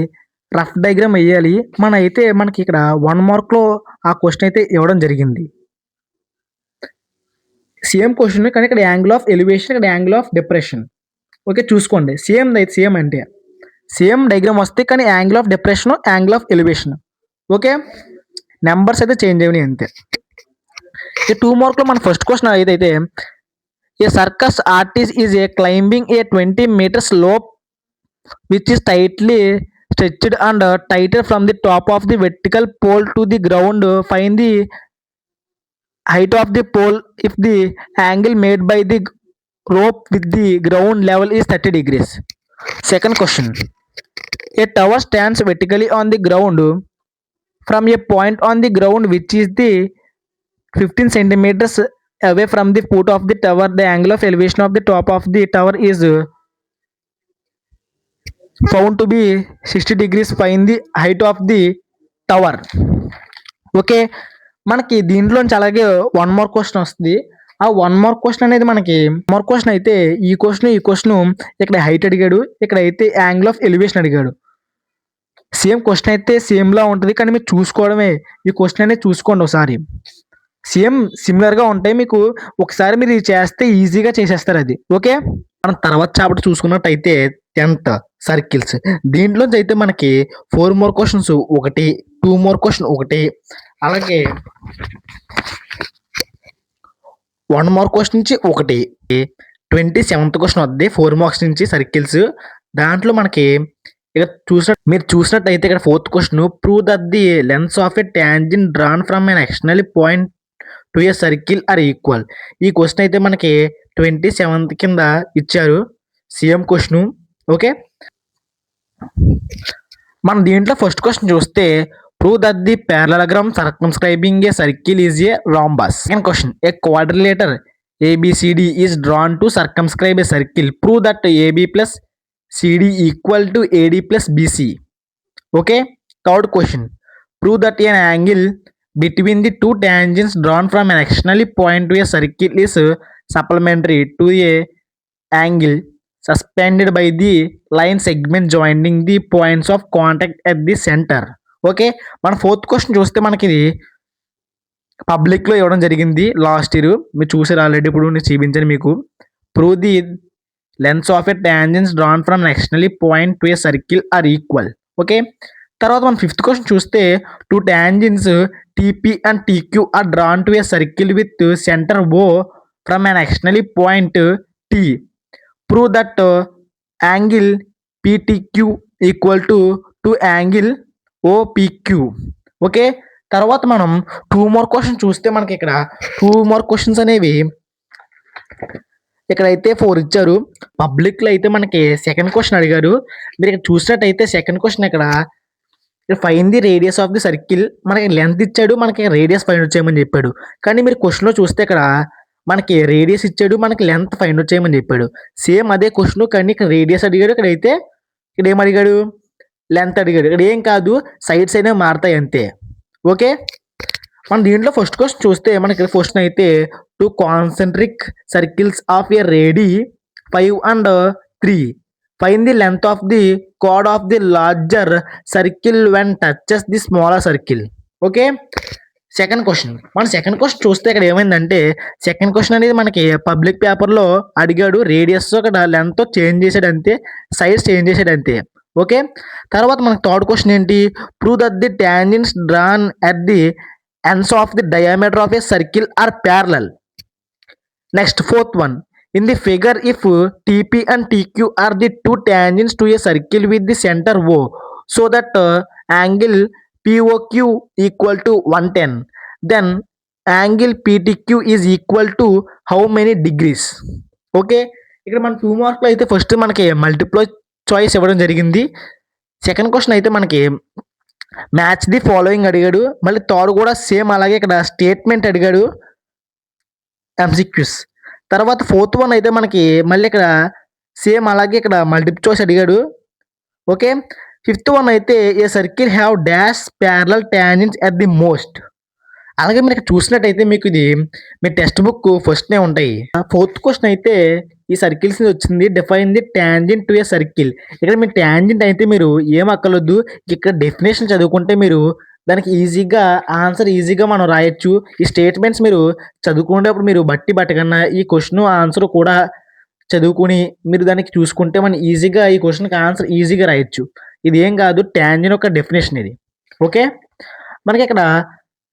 రఫ్ డయాగ్రామ్ వేయాలి. మనకి ఇక్కడ 1 మార్క్లో ఆ క్వశ్చన్ అయితే ఇవ్వడం జరిగింది. సేమ్ క్వశ్చన్, కానీ ఇక్కడ యాంగిల్ ఆఫ్ ఎలివేషన్, ఇక్కడ యాంగిల్ ఆఫ్ డిప్రెషన్. ఓకే, చూసుకోండి. సేమ్ అంటే సేమ్ డయాగ్రామ్ వస్తే కానీ angle of depression, angle of elevation. Okay, numbers అయితే చేంజ్ అయినాయి అంతే. ఈ 2 మార్క్లో మన ఫస్ట్ క్వశ్చన్ ఏదైతే a circus artist is a climbing a 20 meters slope which is tightly stretched and tighter from the top of the vertical pole to the ground. Find the height of the pole if the angle made by the rope with the ground level is 30 degrees. Second question. A tower stands vertically on the ground from a point on the ground which is the 15 centimeters away from the foot of the tower. The angle of elevation of the top of the tower is found to be 60 degrees. Find the height of the tower. Okay, మనకి దీంట్లోంచి అలాగే 1 more question వస్తుంది. ఆ 1 more question అనేది మనకి more question అయితే ఈ question ఇక్కడ హైట్ అడిగాడు, ఇక్కడ అయితే యాంగిల్ ఆఫ్ ఎలివేషన్ అడిగాడు. సేమ్ క్వశ్చన్ అయితే సేమ్లా ఉంటుంది, కానీ మీరు చూసుకోవడమే. ఈ క్వశ్చన్ అనేది చూసుకోండి ఒకసారి. సేమ్ సిమిలర్గా ఉంటాయి, మీకు ఒకసారి మీరు ఇది చేస్తే ఈజీగా చేసేస్తారు అది. ఓకే, మనం తర్వాత చాప్టర్ చూసుకున్నట్టయితే 10th సర్కిల్స్. దీంట్లోంచి అయితే మనకి 4 more క్వశ్చన్స్ ఒకటి, 2 more క్వశ్చన్ ఒకటి, అలాగే 1 more క్వశ్చన్ నుంచి ఒకటి, 27th క్వశ్చన్ వద్ది 4 marks నుంచి సర్కిల్స్. దాంట్లో మనకి ఇక మీరు చూసినట్టయితే ఇక్కడ 4th question, prove that the lengths of a tangent drawn from an external point to a circle are equal. ఈ క్వశ్చన్ అయితే మనకి 27th కింద ఇచ్చారు, సేమ్ క్వశ్చన్. ఓకే, మనం దీంట్లో ఫస్ట్ క్వశ్చన్ చూస్తే prove that the parallelogram circumscribing a circle is a rhombus. Second question, a quadrilateral ABCD is drawn to circumscribe a circle. Prove that AB plus CD equal to AD plus BC. Okay, third question, prove that an angle between the two tangents drawn from an external point to a circle is supplementary to a angle suspended by the line segment joining the points of contact at the center. Okay, మన 4th question చూస్తే మనకి ఇది పబ్లిక్లో ఇవ్వడం జరిగింది last year, మీరు చూసారు already. ఇప్పుడు నేను చూపించాను మీకు. Prove the lengths of a tangents drawn from external point to a circle are equal. Okay, తర్వాత మనం 5th క్వశ్చన్ చూస్తే 2 tangents TP and TQ are drawn to a circle with centre O from an external point T. Prove that angle PTQ equal to angle OPQ. Okay, తర్వాత మనం 2 more question చూస్తే మనకి ఇక్కడ 2 more questions అనేవి ఇక్కడైతే 4 ఇచ్చారు. పబ్లిక్లో అయితే మనకి సెకండ్ క్వశ్చన్ అడిగారు. మీరు ఇక్కడ చూసినట్టయితే సెకండ్ క్వశ్చన్ ఇక్కడ find the radius of the circle. మనకి లెంత్ ఇచ్చాడు, మనకి రేడియస్ ఫైండ్ అవుట్ చేయమని చెప్పాడు. కానీ మీరు క్వశ్చన్లో చూస్తే ఇక్కడ మనకి రేడియస్ ఇచ్చాడు, మనకి లెంత్ ఫైండ్ అవుట్ చేయమని చెప్పాడు. సేమ్ అదే క్వశ్చన్, కానీ ఇక్కడ రేడియస్ అడిగాడు, ఇక్కడైతే ఇక్కడ ఏం అడిగాడు, లెంత్ అడిగాడు. ఇక్కడ ఏం కాదు, సైడ్స్ అయినా మారుతాయి అంతే. ఓకే, మనం దీంట్లో ఫస్ట్ క్వశ్చన్ చూస్తే మనకి క్వశ్చన్ అయితే 2 concentric circles of a radii 5 and 3. Find the length of the chord of the larger circle when touches the smaller circle. Okay, second question. మన సెకండ్ క్వశ్చన్ చూస్తే ఇక్కడ ఏమైందంటే సెకండ్ క్వశ్చన్ అనేది మనకి public పేపర్లో అడిగాడు. రేడియస్ అక్కడ లెంత్ చేంజ్ చేసాడు అంతే, సైజ్ చేంజ్ చేసాడు అంతే. ఓకే, తర్వాత మనకి థర్డ్ క్వశ్చన్ ఏంటి, prove that the tangents drawn at the ends of the diameter of a circle are parallel. Next fourth one, in the figure if TP and TQ are the 2 tangents to a circle with the center O so that angle POQ equal to 110, then angle PTQ is equal to how many degrees. Okay, ఇక్కడ మన 2 మార్క్లో అయితే first మనకి multiple choice ఇవ్వడం జరిగింది. Second question అయితే మనకి match the following అడిగాడు. మళ్ళీ థర్డ్ కూడా సేమ్ అలాగే ఇక్కడ స్టేట్మెంట్ అడిగాడు, ఎంసిక్యూస్. తర్వాత 4th వన్ అయితే మనకి మళ్ళీ ఇక్కడ సేమ్ అలాగే ఇక్కడ మల్టిపుల్ చాయిస్ అడిగాడు. ఓకే, 5th వన్ అయితే a circle have dash parallel tangents at the most. అలాగే మీరు ఇక్కడ చూసినట్టయితే మీకు ఇది మీ టెక్స్ట్ బుక్ ఫస్ట్నే ఉంటాయి. 4th క్వశ్చన్ అయితే ఈ సర్కిల్స్ వచ్చింది, define the tangent to a circle. ఇక్కడ మీ టాంజెంట్ అయితే మీరు ఏం అక్కర్లేదు, ఇక్కడ డెఫినేషన్ చదువుకుంటే మీరు దానికి ఈజీగా ఆన్సర్ ఈజీగా మనం రాయొచ్చు. ఈ స్టేట్మెంట్స్ మీరు చదువుకునేటప్పుడు మీరు బట్టి పట్టకన్నా ఈ క్వశ్చన్ ఆన్సర్ కూడా చదువుకుని మీరు దానికి చూసుకుంటే మనం ఈజీగా ఈ క్వశ్చన్కి ఆన్సర్ ఈజీగా రాయొచ్చు. ఇది ఏం కాదు, టాంజెంట్ ఒక డెఫినేషన్ ఇది. ఓకే, మనకి ఇక్కడ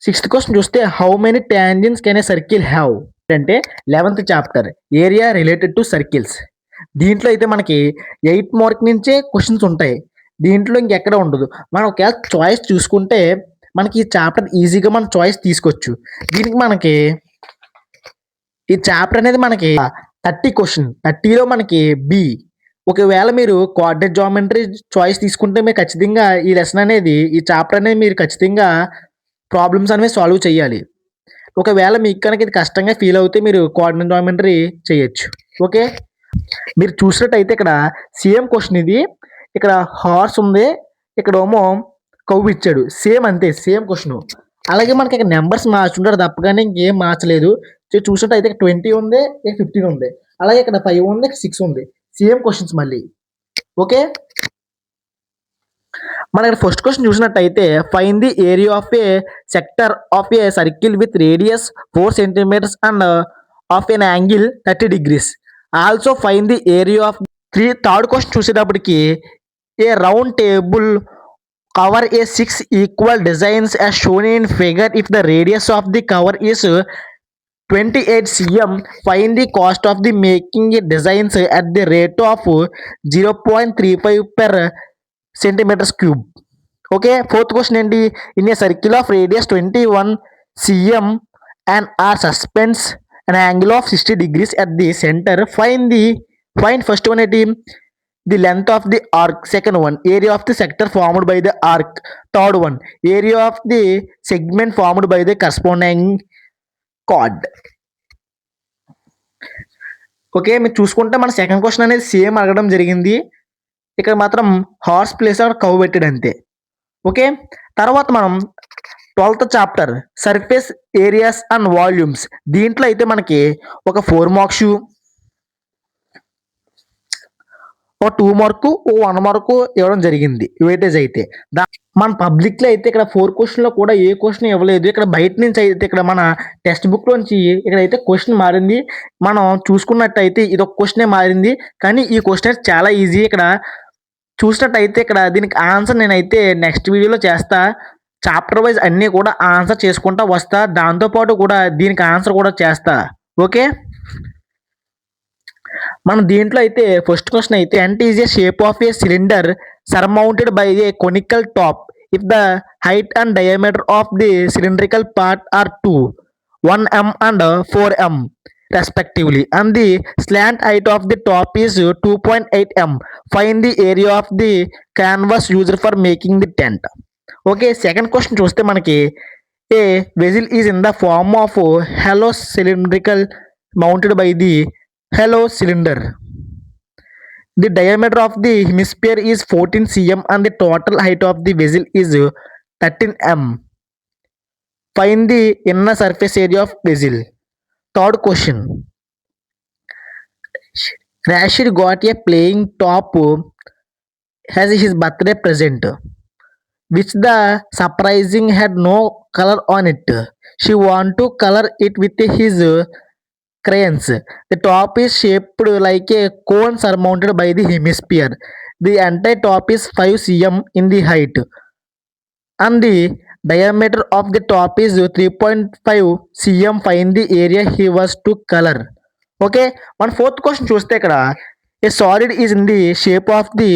సిక్స్త్ క్వశ్చన్ చూస్తే how many tangents can A circle have అంటే 11th chapter area related to circles. దీంట్లో అయితే మనకి 8 మార్క్ నుంచే క్వశ్చన్స్ ఉంటాయి. దీంట్లో ఇంకెక్కడ ఉండదు. మనం ఒకవేళ చాయిస్ చూసుకుంటే మనకి ఈ చాప్టర్ ఈజీగా మనం చాయిస్ తీసుకోవచ్చు. దీనికి మనకి ఈ చాప్టర్ అనేది మనకి 30 క్వశ్చన్ 30లో మనకి బి. ఒకవేళ మీరు కోఆర్డినేట్ జామెట్రీ చాయిస్ తీసుకుంటే మీరు ఖచ్చితంగా ఈ లెసన్ అనేది ఈ చాప్టర్ అనేది మీరు ఖచ్చితంగా ప్రాబ్లమ్స్ అనేవి సాల్వ్ చేయాలి. ఒకవేళ మీకు కనుక ఇది కష్టంగా ఫీల్ అవుతే మీరు కోఆర్డినేట్ జామెట్రీ చేయొచ్చు. ఓకే, మీరు చూసినట్టయితే ఇక్కడ సేమ్ క్వశ్చన్ ఇది. ఇక్కడ హార్స్ ఉంది, ఇక్కడేమో కవ్వు ఇచ్చాడు. సేమ్ అంతే, సేమ్ క్వశ్చన్. అలాగే మనకి ఇక్కడ నెంబర్స్ మార్చుంటారు తప్ప కానీ ఇంకేం మార్చలేదు. చూసినట్టయితే ఇక్కడ 20 ఉంది, ఇక్కడ 15 ఉంది. అలాగే ఇక్కడ 5 ఉంది, ఇక్కడ 6 ఉంది. సేమ్ క్వశ్చన్స్ మళ్ళీ. ఓకే, మన ఇక్కడ ఫస్ట్ క్వశ్చన్ చూసినట్టయితే find the area of a sector of a circle with radius 4 centimeters and of an angle 30 degrees. Also find the area of third question చూసేటప్పటికి a round table cover a 6 equal designs as shown in figure. If the radius of the cover is 28 cm, find the cost of the making a designs at the rate of 0.35 per centimeters cube. Okay, fourth question ఏంటి? In a circle of radius 21 cm and are suspends an angle of 60 degrees at the center. Find first one ఏంటి? The length of the arc. Second one, area of the sector formed by the arc. Third one, area of the segment formed by the corresponding chord. Okay, మీరు చూసుకుంటే మన second question అనేది same అడగడం జరిగింది. ఇక్కడ మాత్రం horse place అక్కడ కవ్ పెట్టాడు అంతే. ఓకే, తర్వాత మనం 12th chapter surface areas and volumes. దీంట్లో అయితే మనకి ఒక 4 మార్క్స్, ఓ 2 మార్కు, ఓ 1 మార్కు ఇవ్వడం జరిగింది వెయిటేజ్ అయితే. మన పబ్లిక్లో అయితే ఇక్కడ 4 క్వశ్చన్లో కూడా ఏ క్వశ్చన్ ఇవ్వలేదు. ఇక్కడ బయట నుంచి అయితే ఇక్కడ మన టెక్స్ట్ బుక్ నుంచి ఇక్కడైతే క్వశ్చన్ మారింది. మనం చూసుకున్నట్టయితే ఇది ఒక క్వశ్చనే మారింది, కానీ ఈ క్వశ్చన్ చాలా ఈజీ. ఇక్కడ చూసినట్టయితే ఇక్కడ దీనికి ఆన్సర్ నేనైతే నెక్స్ట్ వీడియోలో చేస్తా. చాప్టర్ వైజ్ అన్నీ కూడా ఆన్సర్ చేసుకుంటా వస్తా. దాంతోపాటు కూడా దీనికి ఆన్సర్ కూడా చేస్తా. ఓకే, మనం దీంట్లో అయితే ఫస్ట్ క్వశ్చన్ అయితే tent is a shape of a cylinder surmounted by a conical top. If the height and diameter of the cylindrical part are 1 m and 4 m respectively, and the slant height of the top is 2.8 m, find the area of the canvas used for making the tent. Okay, second question చూస్తే మనకి a vessel is in the form of hollow cylindrical mounted by the hollow cylinder. The diameter of the hemisphere is 14 cm and the total height of the vessel is 13 m. Find the inner surface area of vessel. Third question. Rashid got a playing top as his birthday present, which the surprising had no color on it. She want to color it with his crayons. The top is shaped like a cone surmounted by the hemisphere. The entire top is 5 cm in the height and the diameter of the top is 3.5 cm. Find the area he was to color. Okay, మన fourth question చూస్తే ఇక్కడ a solid is in the shape of the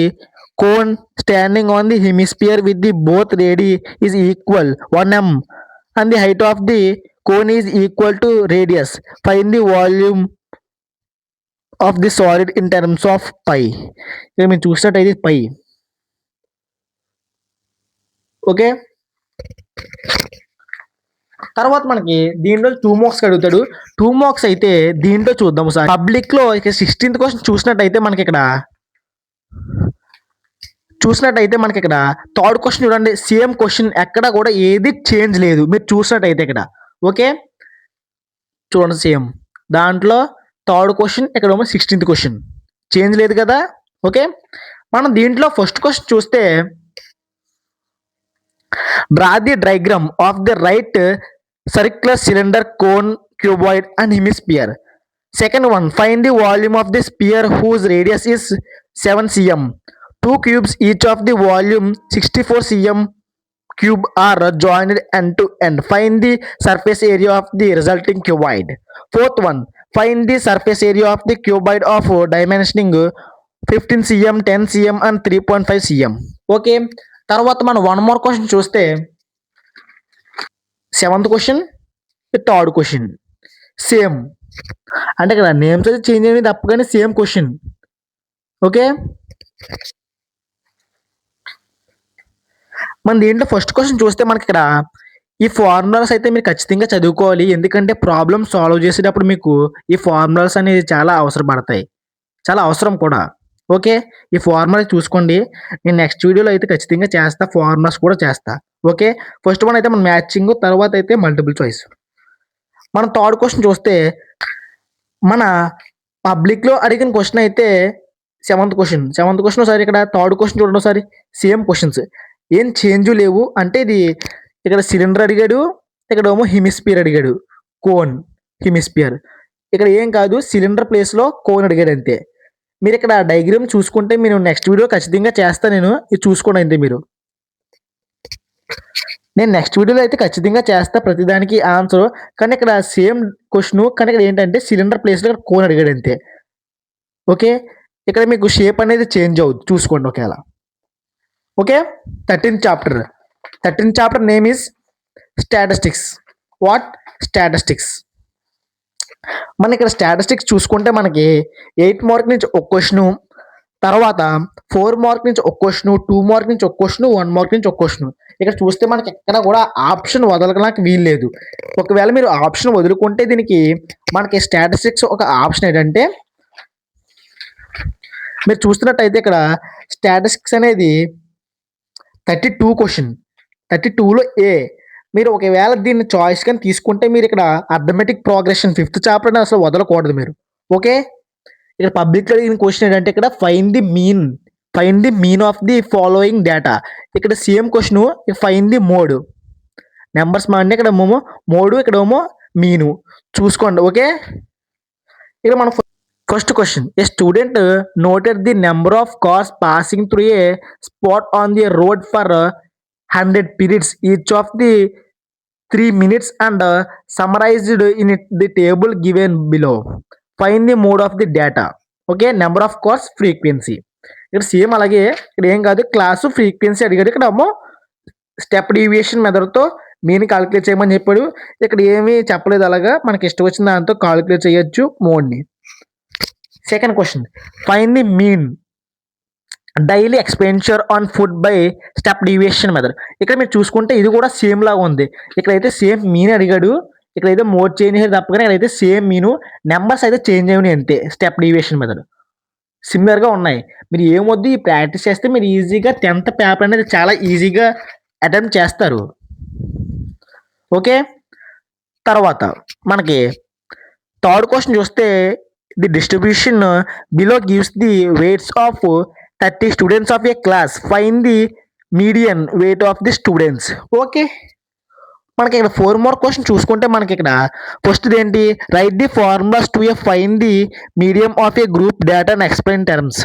cone standing on the hemisphere with the both radii is equal 1 m and the height of the cone is equal to radius. Find the volume of the solid in terms of pi. ఇక్కడ మీరు చూసినట్టయితే పై. Okay, తర్వాత మనకి దీంట్లో 2 marks అడుగుతాడు. 2 marks అయితే దీంట్లో చూద్దాం సార్. పబ్లిక్లో ఇక 16th క్వశ్చన్ చూసినట్టయితే మనకి ఇక్కడ థర్డ్ క్వశ్చన్ చూడండి, సేమ్ క్వశ్చన్, ఎక్కడ కూడా ఏది చేంజ్ లేదు. మీరు చూసినట్టయితే ఇక్కడ ఓకే చూడండి సేమ్. దాంట్లో థర్డ్ క్వశ్చన్, ఇక్కడేమో 16th క్వశ్చన్, చేంజ్ లేదు కదా. ఓకే, మనం దీంట్లో ఫస్ట్ క్వశ్చన్ చూస్తే draw the diagram of the right circular cylinder, cone, cuboid and hemisphere. Second one, find the volume of the sphere whose radius is 7 cm. 2 cubes each of the volume 64 cm cube are joined end to end. Find the surface area of the resulting cuboid. Fourth one, find the surface area of the cuboid of dimensioning 15 cm, 10 cm and 3.5 cm. Okay, తర్వాత మనం one more question చూస్తే seventh question, third question same. అంటే ఇక్కడ names అయితే change అయింది తప్ప కానీ same question. Okay, మన దీంట్లో ఫస్ట్ క్వశ్చన్ చూస్తే మనకి ఇక్కడ ఈ ఫార్ములాస్ అయితే మీరు ఖచ్చితంగా చదువుకోవాలి. ఎందుకంటే ప్రాబ్లమ్ సాల్వ్ చేసేటప్పుడు మీకు ఈ ఫార్ములాస్ అనేది చాలా అవసరపడతాయి, చాలా అవసరం కూడా. ఓకే, ఈ ఫార్ములా చూసుకోండి. నేను నెక్స్ట్ వీడియోలో అయితే ఖచ్చితంగా చేస్తా, ఫార్ములాస్ కూడా చేస్తా. ఓకే, ఫస్ట్ వన్ అయితే మన మ్యాచింగ్, తర్వాత అయితే మల్టిపుల్ చాయిస్. మనం థర్డ్ క్వశ్చన్ చూస్తే మన పబ్లిక్లో అడిగిన క్వశ్చన్ అయితే సెవెంత్ క్వశ్చన్ ఒకసారి, ఇక్కడ థర్డ్ క్వశ్చన్ చూడండి ఒకసారి, సేమ్ క్వశ్చన్స్, ఏం చేంజ్ లేవు. అంటే ఇది ఇక్కడ సిలిండర్ అడిగాడు, ఇక్కడ ఏమో హిమిస్పియర్ అడిగాడు, కోన్ హిమిస్పియర్. ఇక్కడ ఏం కాదు, సిలిండర్ ప్లేస్లో కోన్ అడిగాడు అంతే. మీరు ఇక్కడ డయాగ్రామ్ చూసుకుంటే మీరు నెక్స్ట్ వీడియో ఖచ్చితంగా చేస్తా, నేను ఇది చూసుకోండి అంతే మీరు. నేను నెక్స్ట్ వీడియోలో అయితే ఖచ్చితంగా చేస్తా ప్రతిదానికి ఆన్సర్. కానీ ఇక్కడ సేమ్ క్వశ్చన్, కానీ ఇక్కడ ఏంటంటే సిలిండర్ ప్లేస్లో ఇక్కడ కోన్ అడిగాడు అంతే. ఓకే, ఇక్కడ మీకు షేప్ అనేది చేంజ్ అవుతుంది, చూసుకోండి ఒకవేళ. Okay, 13th chapter name is statistics. What? Statistics. మన ఇక్కడ స్టాటిస్టిక్స్ చూసుకుంటే మనకి 8 మార్క్ నుంచి ఒక క్వశ్చన్, తర్వాత 4 మార్క్ నుంచి ఒక క్వశ్చన్, 2 మార్క్ నుంచి ఒక క్వశ్చన్, 1 మార్క్ నుంచి ఒక క్వశ్చన్. ఇక్కడ చూస్తే మనకి ఎక్కడ కూడా ఆప్షన్ వదలడానికి వీలు లేదు. ఒకవేళ మీరు ఆప్షన్ వదులుకుంటే దీనికి మనకి స్టాటిస్టిక్స్ ఒక ఆప్షన్ ఏంటంటే, మీరు చూస్తున్నట్టయితే ఇక్కడ స్టాటిస్టిక్స్ అనేది 32 క్వశ్చన్, 32లో ఏ. మీరు ఒకవేళ దీన్ని చాయిస్ కానీ తీసుకుంటే మీరు ఇక్కడ అర్థమెటిక్ ప్రోగ్రెషన్ 5th చాప్టర్ అని అసలు వదలకూడదు మీరు. ఓకే, ఇక్కడ పబ్లిక్లో అడిగిన క్వశ్చన్ ఏంటంటే ఇక్కడ find the mean of the following data. ఇక్కడ same question, find the mode. Numbers మాడిన ఇక్కడ ఏమో మోడు, ఇక్కడ ఏమో మీను, చూసుకోండి. ఓకే, ఇక్కడ మనం first question, A student noted the number of cars passing through a spot on the road for 100 periods each of the 3 minutes and summarized in the table given below. Find the mode of the data. Okay, number of cars, frequency. ఇక్కడ same అలాగే ఇక్కడ ఏం కాదు, class frequency అడిగాడు. ఇక్కడ ఏమో step deviation మెథడ్తో mean calculate చేయమని చెప్పాడు. ఇక్కడ ఏమీ చెప్పలేదు, అలాగా మనకి ఇష్టం వచ్చిన దాంతో కాలిక్యులేట్ చేయొచ్చు మోడ్ని. Second question, find the mean daily expenditure on food by step deviation method. ఇక్కడ మీరు చూసుకుంటే ఇది కూడా సేమ్ లాగా ఉంది. ఇక్కడైతే సేమ్ మీన్ అడిగాడు, ఇక్కడైతే మోడ్ చేంజ్ అయ్యేది తప్పగానే ఇక్కడైతే సేమ్ మీను, నెంబర్స్ అయితే చేంజ్ అయ్యి అంతే. స్టెప్ డీవియేషన్ మెథడ్ సిమిలర్గా ఉన్నాయి. మీరు ఏమొద్దు, ఈ ప్రాక్టీస్ చేస్తే మీరు ఈజీగా 10th పేపర్ అనేది చాలా ఈజీగా అటెంప్ట్ చేస్తారు. ఓకే, తర్వాత మనకి థర్డ్ క్వశ్చన్ చూస్తే, the distribution below gives the weights of 30 students of A class. Find the median weight of the students. Okay, మనకి ఇక్కడ 4 మార్క్ క్వశ్చన్ చూసుకుంటే మనకి ఇక్కడ ఫస్ట్ ఏంటి, right the formulas to A find the medium of a group data and explain terms.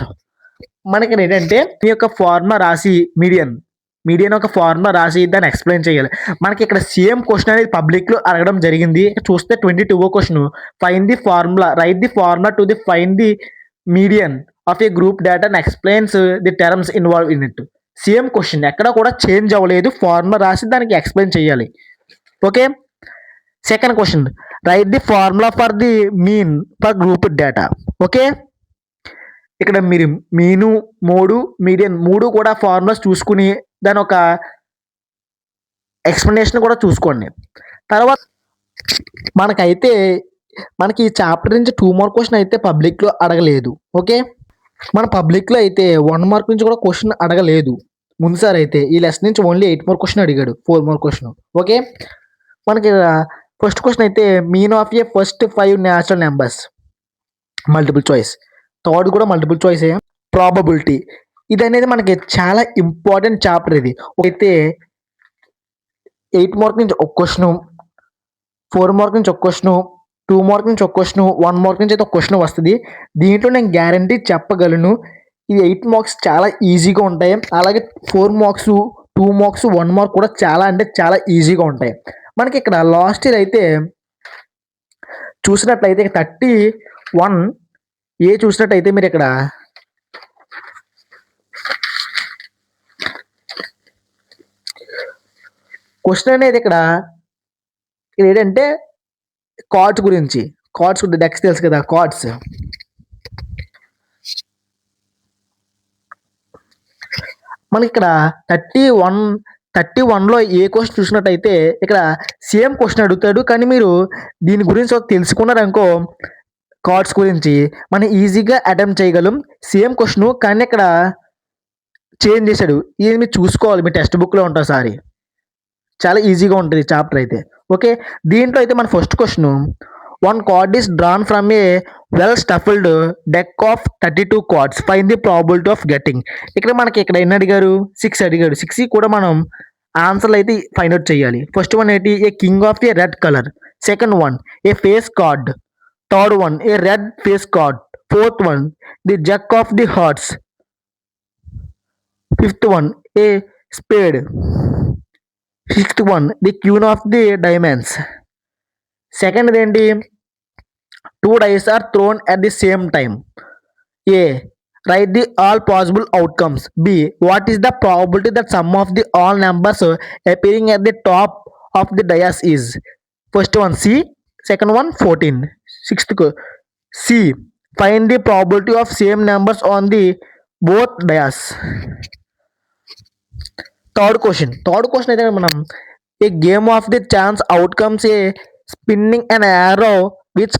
మనకి ఏంటంటే మీ యొక్క formula రాసి మీడియన్ ఒక ఫార్ములా రాసి దాన్ని ఎక్స్ప్లెయిన్ చేయాలి. మనకి ఇక్కడ సేమ్ క్వశ్చన్ అనేది పబ్లిక్లో అడగడం జరిగింది. చూస్తే 22వ question, find the formula, write the formula to the find the median of a group data and explains the terms involve in it. Same question, ఎక్కడ కూడా చేంజ్ అవ్వలేదు, ఫార్ములా రాసి దానికి ఎక్స్ప్లెయిన్ చేయాలి. Okay, second question, write the formula for the mean for group data. Okay, ఇక్కడ మీరు మీను, mode, median 3 కూడా ఫార్ములాస్ చూసుకుని దాని ఒక ఎక్స్ప్లెనేషన్ కూడా చూసుకోండి. తర్వాత మనకి ఈ చాప్టర్ నుంచి 2 మార్క్ క్వశ్చన్ అయితే పబ్లిక్లో అడగలేదు. ఓకే, మన పబ్లిక్లో అయితే 1 మార్క్ నుంచి కూడా క్వశ్చన్ అడగలేదు ముందుసారి అయితే. ఈ లెసన్ నుంచి ఓన్లీ 8 మార్క్ క్వశ్చన్ అడిగాడు, 4 మార్క్ క్వశ్చన్. ఓకే, మనకి ఫస్ట్ క్వశ్చన్ అయితే mean of A first 5 natural numbers, multiple choice. Third కూడా మల్టిపుల్ చాయిస్. ప్రాబబిలిటీ, ఇది అనేది మనకి చాలా ఇంపార్టెంట్ చాప్టర్. ఇది అయితే 8 మార్క్ నుంచి ఒక క్వశ్చన్, 4 మార్క్ నుంచి ఒక క్వశ్చన్, 2 మార్క్ నుంచి ఒక క్వశ్చన్, 1 మార్క్ నుంచి అయితే ఒక క్వశ్చన్ వస్తుంది. దీంట్లో నేను గ్యారంటీ చెప్పగలను, ఇది 8 మార్క్స్ చాలా ఈజీగా ఉంటాయి. అలాగే 4 మార్క్స్, 2 మార్క్స్, 1 మార్క్ కూడా చాలా అంటే చాలా ఈజీగా ఉంటాయి. మనకి ఇక్కడ లాస్ట్ ఇయర్ అయితే చూసినట్లయితే 31 ఏ చూసినట్టయితే మీరు ఇక్కడ క్వశ్చన్ అనేది ఇక్కడ ఏంటంటే కార్డ్స్ గురించి. కార్డ్స్ డెక్స్ తెలుసు కదా, కార్డ్స్. మనకి ఇక్కడ 31లో ఏ క్వశ్చన్ చూసినట్టయితే ఇక్కడ సేమ్ క్వశ్చన్ అడుగుతాడు. కానీ మీరు దీని గురించి తెలుసుకున్నారనుకో, కార్డ్స్ గురించి మనం ఈజీగా అటెంప్ట్ చేయగలం. సేమ్ క్వశ్చన్ కానీ ఇక్కడ చేంజ్ చేశాడు. ఇది మీరు చూసుకోవాలి, మీ టెక్స్ట్ బుక్లో ఉంటుంది సారి. చాలా ఈజీగా ఉంటుంది చాప్టర్ అయితే. ఓకే, దీంట్లో అయితే మన first question, 1 card is drawn from a well shuffled deck of 32 cards, find the probability of getting. ఇక్కడ మనకి ఇక్కడ ఎన్ని అడిగారు, 6 అడిగాడు. 6 కూడా మనం ఆన్సర్లు అయితే ఫైండ్ అవుట్ చేయాలి. ఫస్ట్ వన్ ఏంటి, a king of a red colour. Second one a face card. Third one a red face card. Fourth one the jack of the hearts. Fifth one a spade. Sixth one the queen of the diamonds. Second ఏంటి, 2 dice are thrown at the same time. A, write the all possible outcomes. B, what is the probability that sum of the all numbers appearing at the top of the dice is. First one C, second one 14. Sixth C, find the probability of same numbers on the both dice. Third question అయితే మనం, a game of the chance outcomes a spinning an arrow which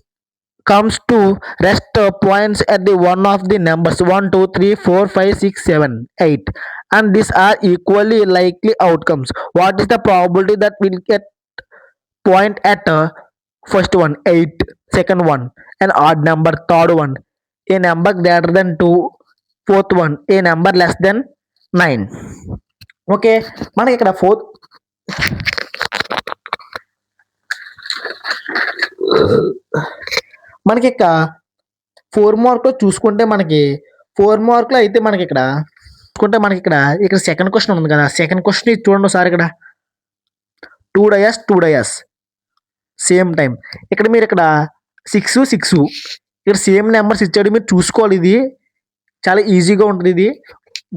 comes to rest points at the one of the numbers 1, 2, 3, 4, 5, 6, 7, 8, and these are equally likely outcomes. What is the probability that will get point at first one 8, second one an odd number, third one a number greater than 2, fourth one a number less than 9. Okay, మనకి ఇక్కడ మనకి ఇక్కడ 4 మార్క్లో చూసుకుంటే మనకి 4 మార్క్లో అయితే మనకి ఇక్కడ చూసుకుంటే మనకి ఇక్కడ సెకండ్ క్వశ్చన్ ఉంది కదా. సెకండ్ క్వశ్చన్ ఇది చూడండి ఒకసారి. ఇక్కడ 2 డయాస్ సేమ్ టైం. ఇక్కడ మీరు ఇక్కడ 6 ఇక్కడ సేమ్ నెంబర్స్ ఇచ్చాడు, మీరు చూసుకోవాలి. ఇది చాలా ఈజీగా ఉంటుంది. ఇది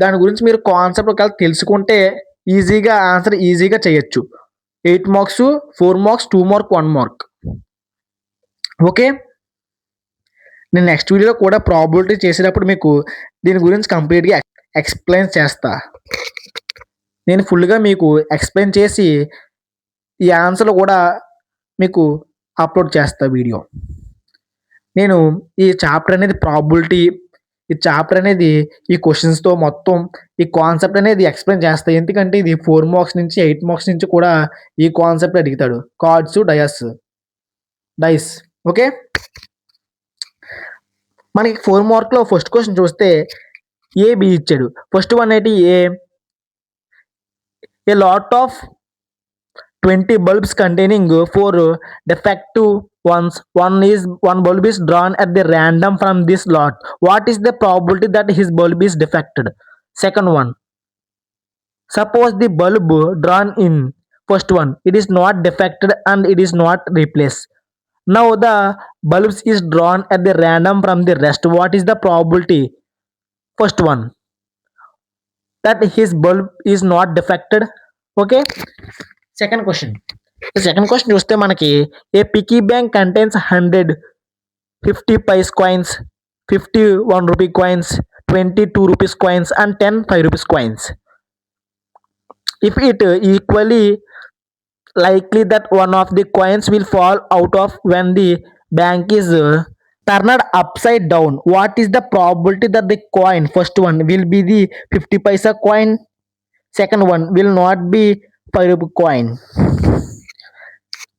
దాని గురించి మీరు కాన్సెప్ట్ ఒకవేళ తెలుసుకుంటే ఈజీగా ఆన్సర్ ఈజీగా చేయొచ్చు. 8 marks, 4 marks, 2 mark, 1 mark. Okay, నేను నెక్స్ట్ వీడియోలో కూడా ప్రాబిలిటీ చేసేటప్పుడు మీకు దీని గురించి కంప్లీట్గా ఎక్స్ప్లెయిన్ చేస్తా. నేను ఫుల్గా మీకు ఎక్స్ప్లెయిన్ చేసి ఈ ఆన్సర్లు కూడా మీకు అప్లోడ్ చేస్తా వీడియో. నేను ఈ చాప్టర్ అనేది ప్రాబిలిటీ, ఈ చాప్టర్ అనేది ఈ క్వశ్చన్స్తో మొత్తం ఈ కాన్సెప్ట్ అనేది ఎక్స్ప్లెయిన్ చేస్తాయి. ఎందుకంటే ఇది 4 మార్క్స్ నుంచి 8 మార్క్స్ నుంచి కూడా ఈ కాన్సెప్ట్ అడుగుతాడు. Cards, dice. ఓకే, మనకి 4 మార్క్లో ఫస్ట్ క్వశ్చన్ చూస్తే ఏ బి ఇచ్చాడు. ఫస్ట్ వన్ ఏంటి, a lot of 20 bulbs containing 4 defective ones. One bulb is drawn at the random from this lot. What is the probability that his bulb is defected? Second one, suppose the bulb drawn in first one, it is not defected and it is not replaced. Now the bulbs is drawn at the random from the rest. What is the probability? First one, that his bulb is not defected. Okay, second question చూస్తే మనకి a piggy bank contains 100 50 paise coins, 50 1 rupee coins, 20 2 rupees coins and 10 5 rupees coins. If it equally likely that one of the coins will fall out of when the bank is turned upside down, what is the probability that the coin, first one will be the 50 paisa coin, second one will not be 5 rupee coin.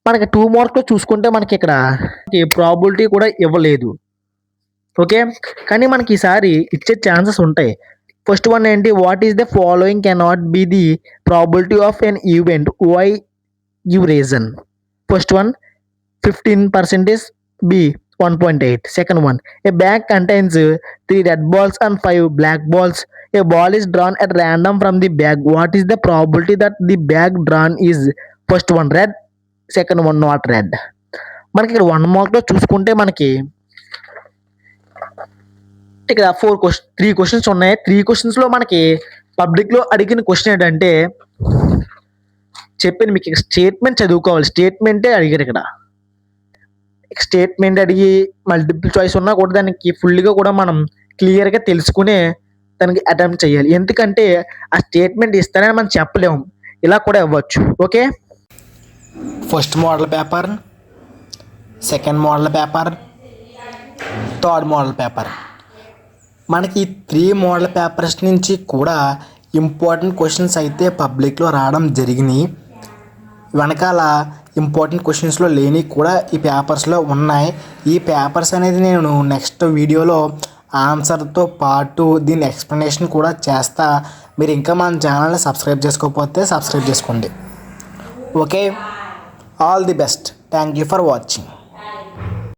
మనకి 2 మార్క్లో చూసుకుంటే మనకి ఇక్కడ probability కూడా ఇవ్వలేదు. Okay, కానీ మనకి ఈసారి ఇచ్చే ఛాన్సెస్ ఉంటాయి. ఫస్ట్ వన్ ఏంటి, what is the following cannot be the probability of an event, why you reason. First one 15%, B 1.8. Second one, a bag contains 3 red balls and 5 black balls. A ball is drawn at random from the bag. What is the probability that the bag drawn is first one red, second one not red? మనకి ఇక్కడ 1 మార్క్లో చూసుకుంటే మనకి ఇక్కడ 3 questions ఉన్నాయి. 3 క్వశ్చన్స్లో మనకి పబ్లిక్లో అడిగిన క్వశ్చన్ ఏంటంటే చెప్పాను మీకు, స్టేట్మెంట్ చదువుకోవాలి. స్టేట్మెంటే అడిగారు ఇక్కడ. స్టేట్మెంట్ అడిగి మల్టిపుల్ చాయిస్ ఉన్నా కూడా దానికి ఫుల్గా కూడా మనం క్లియర్గా తెలుసుకునే దానికి అటెంప్ట్ చేయాలి. ఎందుకంటే ఆ స్టేట్మెంట్ ఇస్తారని మనం చెప్పలేము, ఇలా కూడా ఇవ్వచ్చు. Okay, first model paper, second model paper, third model paper. మనకి 3 మోడల్ పేపర్స్ నుంచి కూడా ఇంపార్టెంట్ క్వశ్చన్స్ అయితే పబ్లిక్లో రావడం జరిగినాయి. వెనకాల ఇంపార్టెంట్ క్వశ్చన్స్లో లేని కూడా ఈ పేపర్స్లో ఉన్నాయి. ఈ పేపర్స్ అనేది నేను నెక్స్ట్ వీడియోలో ఆన్సర్తో పాటు దీని ఎక్స్ప్లెనేషన్ కూడా చేస్తా. మీరు ఇంకా మన ఛానల్ని సబ్స్క్రైబ్ చేసుకోకపోతే సబ్స్క్రైబ్ చేసుకోండి. Okay, all the best. Thank you for watching.